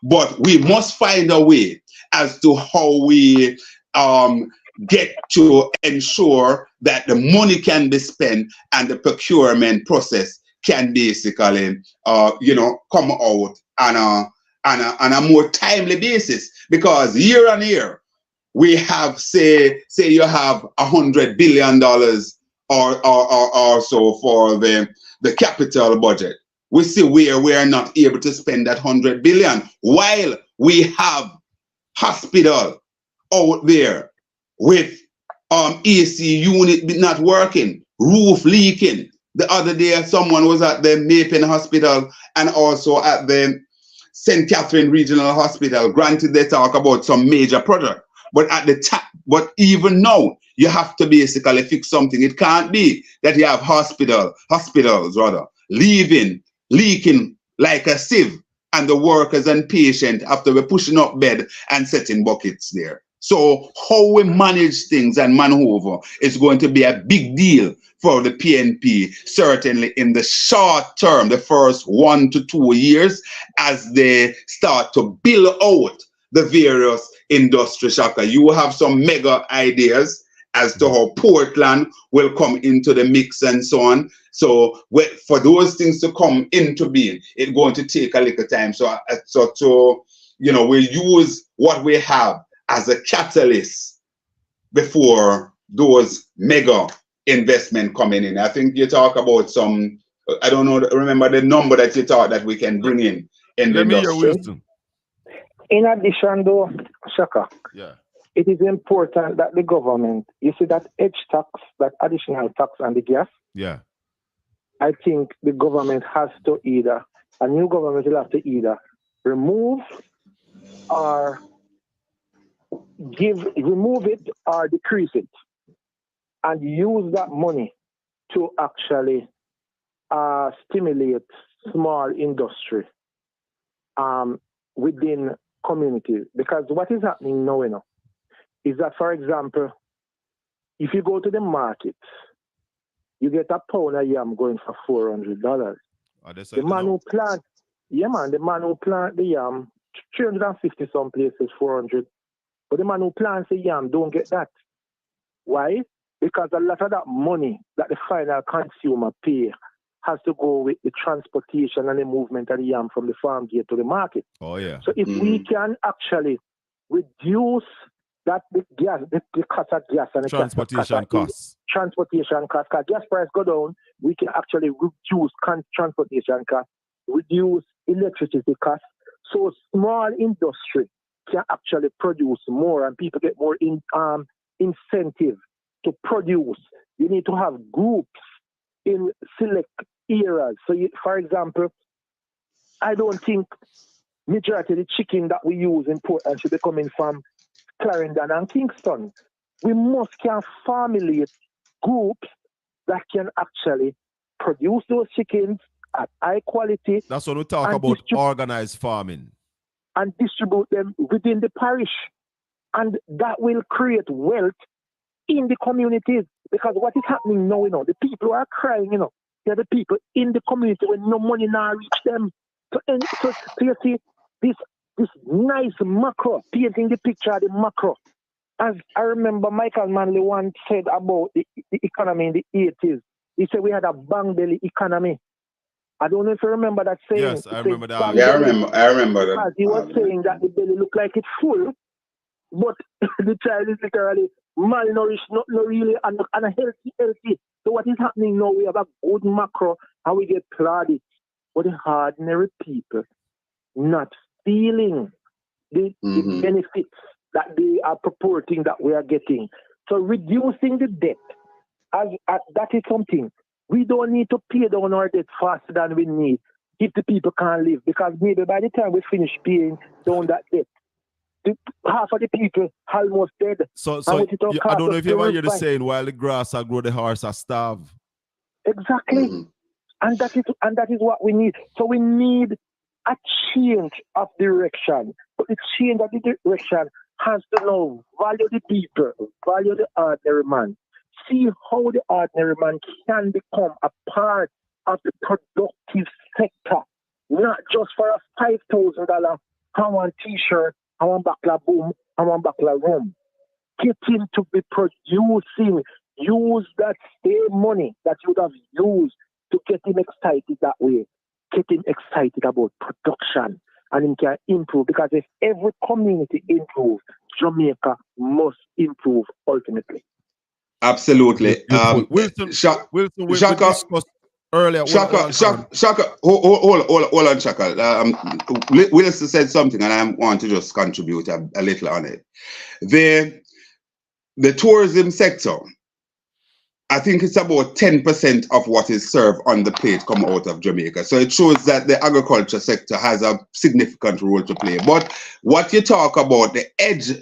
[SPEAKER 4] but we must find a way as to how we get to ensure that the money can be spent and the procurement process can basically come out on a more timely basis. Because year on year we have say you have $100 billion or so for the capital budget. We see where we are not able to spend that $100 billion, while we have hospital out there with AC unit not working, roof leaking. The other day, someone was at the Mapen Hospital and also at the St. Catherine Regional Hospital. Granted, they talk about some major product, but at the top, but even now, you have to basically fix something. It can't be that you have hospitals leaking like a sieve, and the workers and patients after we're pushing up bed and setting buckets there. So how we manage things and maneuver is going to be a big deal for the PNP, certainly in the short term, the first 1 to 2 years, as they start to build out the various industry, Shaka. You have some mega ideas as to how Portland will come into the mix and so on. So for those things to come into being, it's going to take a little time. So we use what we have as a catalyst before those mega investment coming in. I think you talk about some, I don't know, remember the number that you thought that we can bring in the industry.
[SPEAKER 6] In addition, though, Shaka,
[SPEAKER 2] yeah,
[SPEAKER 6] it is important that the government, you see that edge tax, that additional tax on the gas.
[SPEAKER 2] Yeah.
[SPEAKER 6] I think the government has to a new government will have to either remove it or decrease it, and use that money to actually stimulate small industry within communities. Because what is happening now, is that, for example, if you go to the market, you get a pound of yam going for $400. The man who plant the yam, 350 some places, 400. But the man who plants the yam don't get that. Why? Because a lot of that money that the final consumer pay has to go with the transportation and the movement of the yam from the farm gate to the market.
[SPEAKER 2] Oh yeah.
[SPEAKER 6] So if we can actually reduce that the cost of gas and the
[SPEAKER 2] transportation costs.
[SPEAKER 6] Because gas price go down, we can actually reduce transportation costs, reduce electricity costs. So small industry can actually produce more, and people get more incentive to produce. You need to have groups in select areas. So, for example, I don't think majority of the chicken that we use in Portland should be coming from Clarendon and Kingston. We must can formulate groups that can actually produce those chickens at high quality.
[SPEAKER 2] That's when we talk about organized farming.
[SPEAKER 6] And distribute them within the parish. And that will create wealth in the communities. Because what is happening now, the people are crying, they're the people in the community when no money now reach them. So you see, this nice macro, painting the picture of the macro. As I remember Michael Manley once said about the economy in the 80s. He said we had a bang belly economy. I don't know if you remember that saying.
[SPEAKER 2] Yes, I remember that.
[SPEAKER 4] Yeah, I remember that.
[SPEAKER 6] Because he was saying that the belly looked like it's full, but the child is literally malnourished, not really, and healthy. So what is happening now, we have a good macro and we get ploddy. But the ordinary people not feeling the benefits that they are purporting that we are getting. So reducing the debt, that is something. We don't need to pay down our debt faster than we need if the people can't live. Because maybe by the time we finish paying down that debt, half of the people almost dead.
[SPEAKER 2] So I don't know if you ever hear the saying, while the grass are grow, the horse are starve.
[SPEAKER 6] Exactly. And that is what we need. So we need a change of direction. But the change of the direction has to now value the people, value the ordinary man. See how the ordinary man can become a part of the productive sector, not just for a $5,000, I want t-shirt, I want buckler boom, I want buckler rum. Get him to be producing, use that same money that you would have used to get him excited that way. Get him excited about production and he can improve, because if every community improves, Jamaica must improve ultimately.
[SPEAKER 4] Absolutely.
[SPEAKER 2] Wilson, we
[SPEAKER 4] SHACKA,
[SPEAKER 2] discussed earlier.
[SPEAKER 4] SHACKA, hold on, SHACKA. Wilson said something, and I want to just contribute a little on it. The tourism sector, I think it's about 10% of what is served on the plate come out of Jamaica. So it shows that the agriculture sector has a significant role to play. But what you talk about, the edge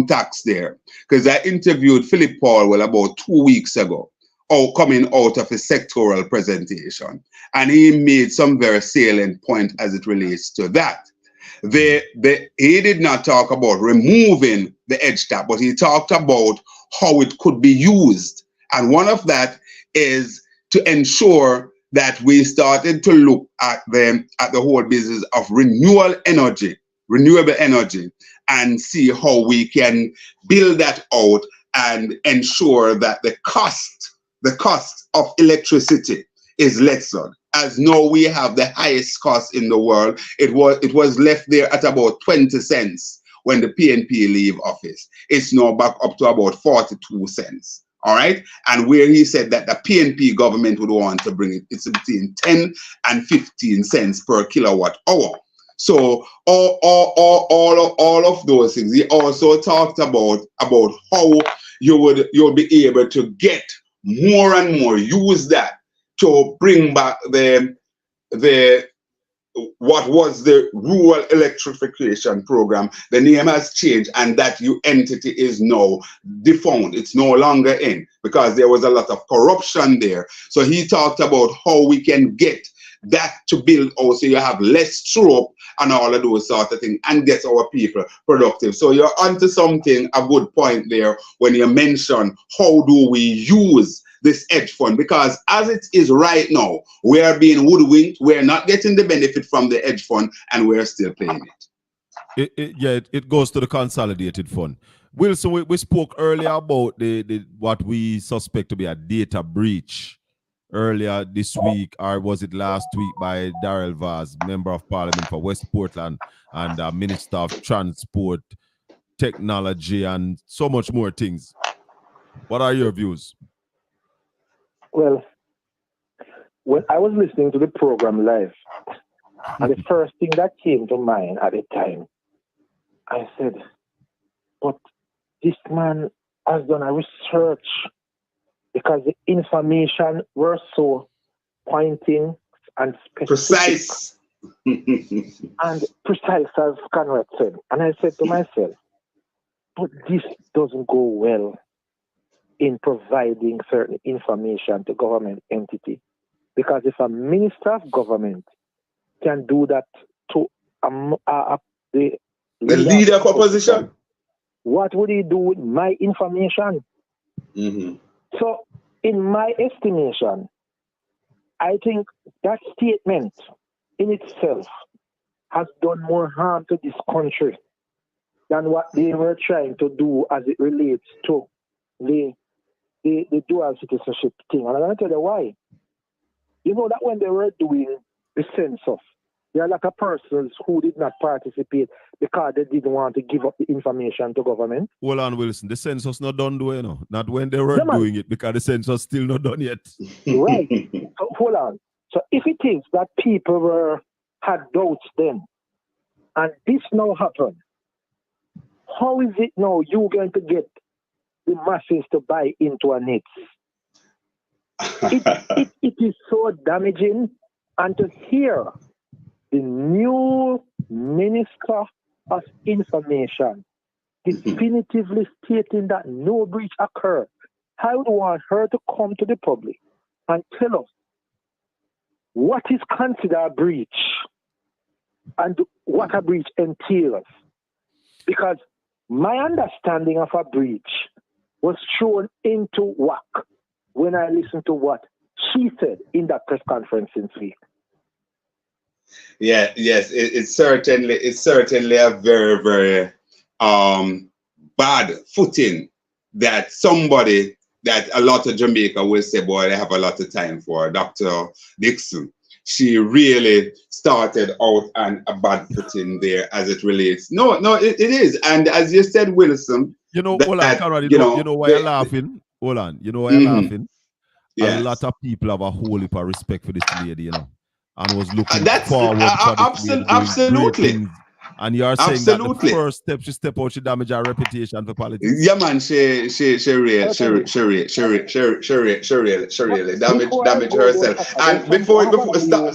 [SPEAKER 4] tax there, because I interviewed Philip Paul about 2 weeks ago, coming out of a sectoral presentation, and he made some very salient point as it relates to that. He did not talk about removing the edge tax, but he talked about how it could be used. And one of that is to ensure that we started to look at the whole business of renewable energy, and see how we can build that out and ensure that the cost of electricity is lessened. As now we have the highest cost in the world. It was left there at about 20 cents when the PNP leave office. It's now back up to about 42 cents. All right, and where he said that the PNP government would want to bring it, it's between 10 and 15 cents per kilowatt hour. So all of those things. He also talked about how you'll be able to get more and more, use that to bring back the what was the rural electrification program. The name has changed, and that entity is now defunct. It's no longer in, because there was a lot of corruption there. So he talked about how we can get that to build also. You have less trope and all of those sort of things, and get our people productive. So you're onto something, a good point there, when you mention how do we use this edge fund, because as it is right now, we are being hoodwinked. We're not getting the benefit from the edge fund, and we're still paying it.
[SPEAKER 2] It goes to the consolidated fund. Wilson, we spoke earlier about the what we suspect to be a data breach earlier this week, or was it last week, by Darrell Vaz, Member of Parliament for West Portland and Minister of Transport, Technology, and so much more things. What are your views?
[SPEAKER 6] Well, when I was listening to the program live, and the first thing that came to mind at the time, I said, but this man has done a research, because the information were so pointing and specific.
[SPEAKER 4] Precise.
[SPEAKER 6] And precise, as Conrad said. And I said to myself, but this doesn't go well in providing certain information to government entity. Because if a minister of government can do that to the
[SPEAKER 4] leader of opposition,
[SPEAKER 6] what would he do with my information?
[SPEAKER 4] Mm-hmm.
[SPEAKER 6] So, in my estimation, I think that statement in itself has done more harm to this country than what they were trying to do as it relates to the dual citizenship thing. And I'm going to tell you why. You know that when they were doing the census, there are a lot of persons who did not participate because they didn't want to give up the information to government.
[SPEAKER 2] Hold on, Wilson. The census not done, though, you know. Not when they were doing it, because the census still not done yet.
[SPEAKER 6] Right. So, hold on. So if it is that people had doubts then, and this now happened, how is it now you're going to get the masses to buy into a net? It is so damaging. And to hear the new Minister of Information definitively stating that no breach occurred, I would want her to come to the public and tell us what is considered a breach and what a breach entails. Because my understanding of a breach was thrown into whack when I listened to what she said in that press conference this week.
[SPEAKER 4] Yeah, yes, it's certainly a very, very bad footing that somebody that a lot of Jamaica will say, boy, they have a lot of time for. Dr. Dixon, she really started out on a bad footing there as it relates. No, it is. And as you said, Wilson,
[SPEAKER 2] you know, hold on, Conrad, you know why you're laughing? Hold on, you know why you're laughing?
[SPEAKER 4] Yes.
[SPEAKER 2] A lot of people have a whole heap of respect for this lady, you know, and was looking forward for this lady doing great things. And you are saying that the first step she step out, she damage her reputation for politics.
[SPEAKER 4] Yeah, man, she really damage herself. And before stop.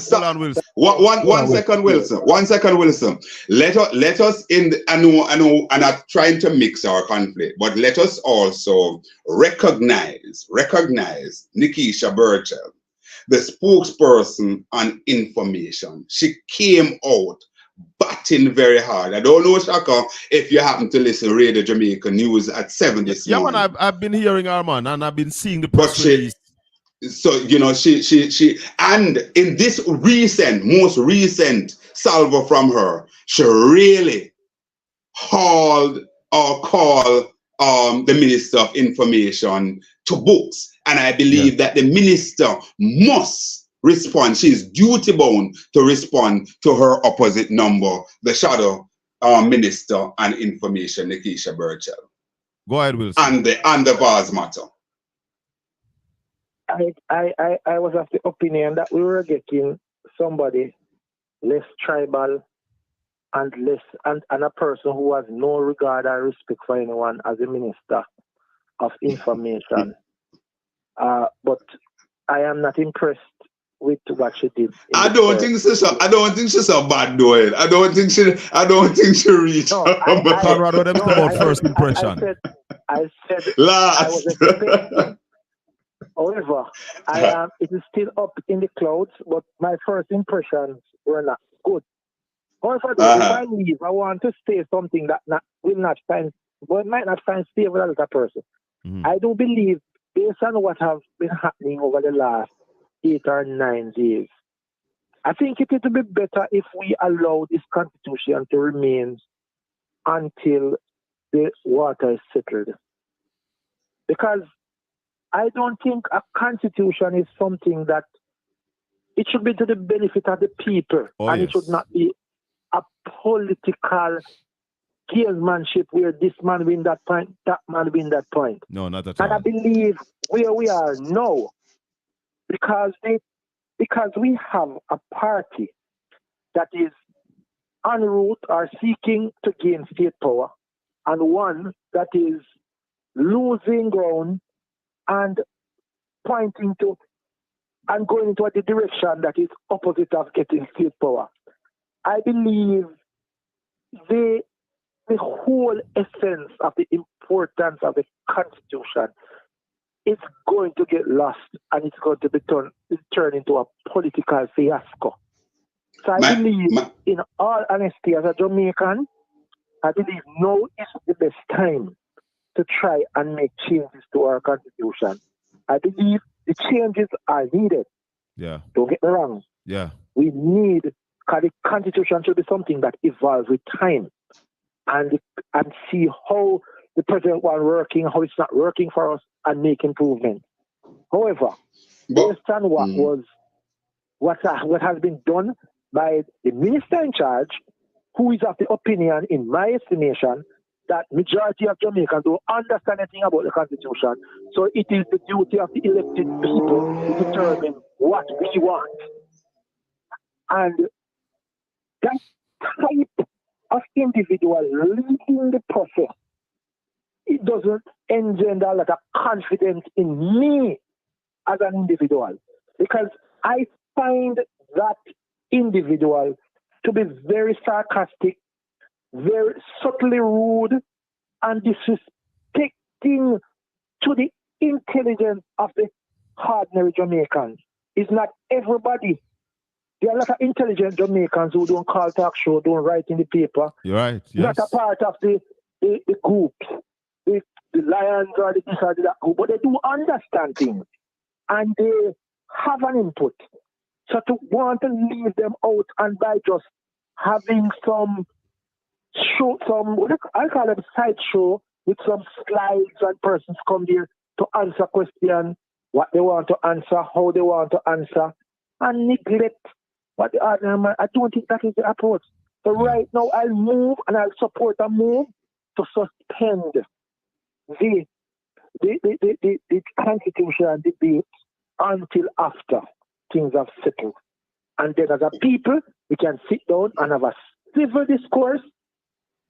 [SPEAKER 4] One second, Wilson. 1 second, Wilson. Let us I know, and I'm trying to mix our conflict, but let us also recognize Nikisha Burchell, the spokesperson on information. She came out batting very hard. I don't know, SHACKA, if you happen to listen to Radio Jamaica News at 7 this morning.
[SPEAKER 2] Yeah, man, I've been hearing her, man, and I've been seeing the press release.
[SPEAKER 4] So, you know, she, and in this most recent salvo from her, she really called the Minister of Information to books. And I believe that the minister must respond. She is duty bound to respond to her opposite number, the shadow Minister on Information, Nikisha Burchell.
[SPEAKER 2] Go ahead, Wilson.
[SPEAKER 4] And the Vaz matter.
[SPEAKER 6] I was of the opinion that we were getting somebody less tribal and a person who has no regard or respect for anyone as a Minister of Information. But I am not impressed with what she did.
[SPEAKER 4] I don't think she's a bad doing. I don't think she reached.
[SPEAKER 6] No,
[SPEAKER 2] first impression.
[SPEAKER 6] I said
[SPEAKER 4] last.
[SPEAKER 6] I was expecting. However, it is still up in the clouds, but my first impressions were not good. However, if I leave, I want to say something that might not find favor with another person. Mm-hmm. I do believe, based on what has been happening over the last 8 or 9 days, I think it would be better if we allow this constitution to remain until the water is settled. Because I don't think a constitution is something that it should be to the benefit of the people, it should not be a political gamesmanship where this man win that point, that man win that point.
[SPEAKER 2] No, not at all.
[SPEAKER 6] And I believe where we are now, because we have a party that is en route or seeking to gain state power, and one that is losing ground and pointing to and going into the direction that is opposite of getting state power. I believe the whole essence of the importance of the Constitution is going to get lost, and it's going to be turned into a political fiasco. So I believe, in all honesty, as a Jamaican, I believe now is the best time to try and make changes to our Constitution. I believe the changes are needed.
[SPEAKER 2] Yeah.
[SPEAKER 6] Don't get me wrong.
[SPEAKER 2] Yeah.
[SPEAKER 6] We need, because the Constitution should be something that evolves with time and see how the present one working, how it's not working for us, and make improvements. However, based on what has been done by the minister in charge, who is of the opinion, in my estimation, that majority of Jamaicans don't understand anything about the Constitution. So it is the duty of the elected people to determine what we want. And that type of individual leading the process, it doesn't engender a lot of confidence in me as an individual, because I find that individual to be very sarcastic, very subtly rude, and disrespecting to the intelligence of the ordinary Jamaicans. It's not everybody. There are a lot of intelligent Jamaicans who don't call talk show, don't write in the paper.
[SPEAKER 2] You're right. Yes.
[SPEAKER 6] Not a part of the groups, the Lions or the this or that group, but they do understand things and they have an input. So to want to leave them out and by just having some show, I call them sideshow with some slides and persons come there to answer questions, what they want to answer, how they want to answer, and neglect what the other man. I don't think that is the approach. So right now I'll move and I'll support a move to suspend the Constitution debate until after things have settled. And then as a people, we can sit down and have a civil discourse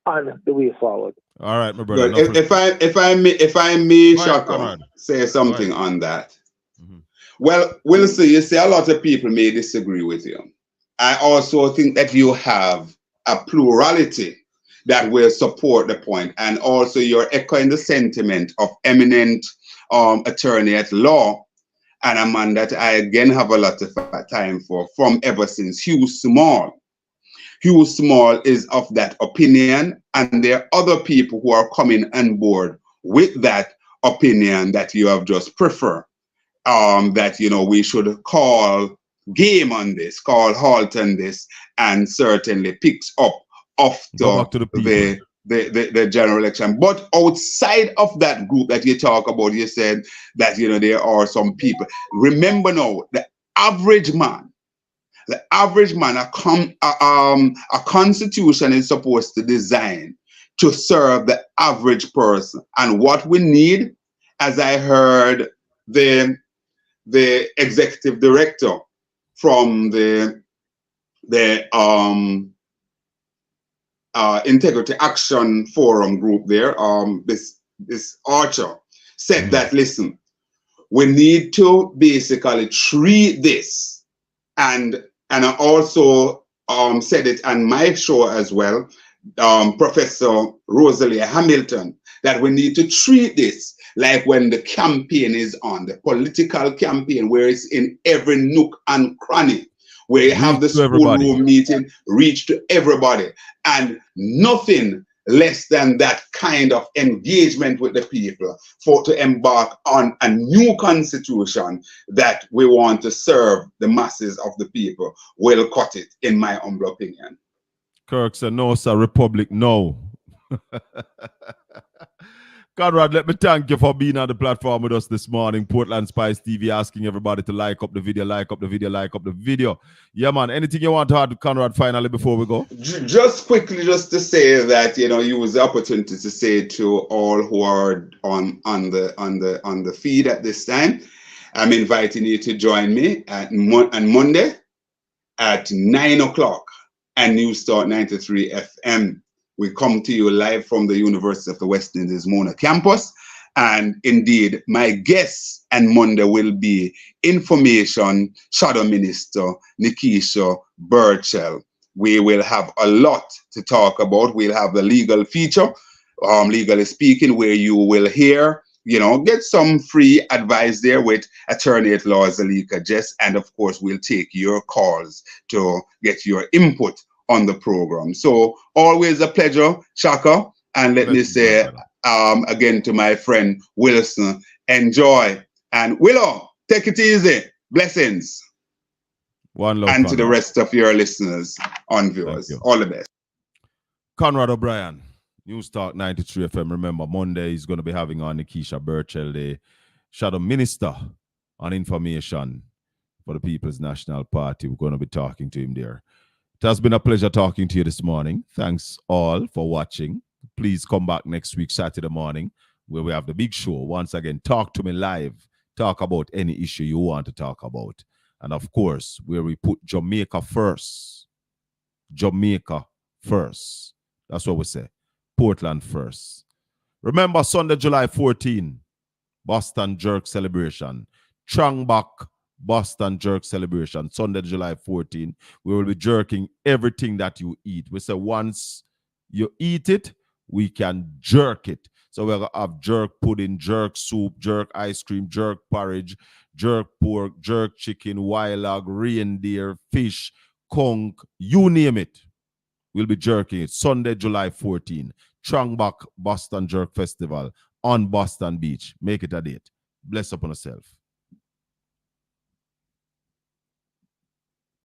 [SPEAKER 6] on the way forward.
[SPEAKER 2] All right, my brother.
[SPEAKER 4] Good. If I may, Shaka, say something on that. Well, we'll see. You see, a lot of people may disagree with you. I also think that you have a plurality that will support the point, and also you're echoing the sentiment of eminent attorney at law, and a man that I again have a lot of time for from ever since, Hugh Small. Hugh Small is of that opinion, and there are other people who are coming on board with that opinion that you have just preferred. That, you know, we should call game on this, call halt on this, and certainly picks up after the general election. But outside of that group that you talk about, you said that, you know, there are some people. Remember now, the average man, a constitution is supposed to design to serve the average person. And what we need, as I heard the executive director from the Integrity Action Forum group there, this Archer, said that, listen, we need to basically treat this, and I also said it on my show as well, Professor Rosalie Hamilton, that we need to treat this like when the campaign is on, the political campaign, where it's in every nook and cranny, where you have the schoolroom meeting, reach to everybody, and nothing less than that kind of engagement with the people to embark on a new constitution that we want to serve the masses of the people will cut it, in my humble opinion.
[SPEAKER 2] Kirk said, no, sir, Republic, no. Conrad, let me thank you for being on the platform with us this morning. Portland Spice TV asking everybody to like up the video, like up the video, like up the video. Yeah, man. Anything you want to add, Conrad, finally, before we go? Just
[SPEAKER 4] quickly, just to say that, you know, use the opportunity to say to all who are on the feed at this time, I'm inviting you to join me on Monday at 9 o'clock at New Start 93 FM. We come to you live from the University of the West Indies Mona campus, And indeed, my guest and Monday will be Information Shadow Minister Nikisha Burchell. We will have a lot to talk about. We'll have the legal feature, legally speaking, where you will hear, get some free advice there with attorney at law Zalika Jess. And of course, we'll take your calls to get your input on the program. So always a pleasure, Shaka. And let me say again to my friend Wilson, enjoy. And Willow, take it easy. Blessings.
[SPEAKER 2] One love,
[SPEAKER 4] and
[SPEAKER 2] Conrad.
[SPEAKER 4] to the rest of your listeners on viewers. All the best.
[SPEAKER 2] Conrad O'Brien, News Talk 93 FM. Remember, Monday is going to be having on Nikisha Burchell, the Shadow Minister on Information for the People's National Party. We're going to be talking to him there. It has been a pleasure talking to you this morning. Thanks all for watching. Please come back next week, Saturday morning, where we have the big show. Once again, talk to me live. Talk about any issue you want to talk about. And of course, where we put Jamaica first. Jamaica first. That's what we say. Portland first. Remember, Sunday, July 14, Boston Jerk Celebration. Trangbach Boston Jerk Celebration. Sunday, July 14. We will be jerking everything that you eat. We say once you eat it, we can jerk it. So we're going to have jerk pudding, jerk soup, jerk ice cream, jerk porridge, jerk pork, jerk chicken, wild hog, reindeer, fish, conch, you name it. We'll be jerking it. Sunday, July 14. Trangbach Boston Jerk Festival on Boston Beach. Make it a date. Bless upon yourself.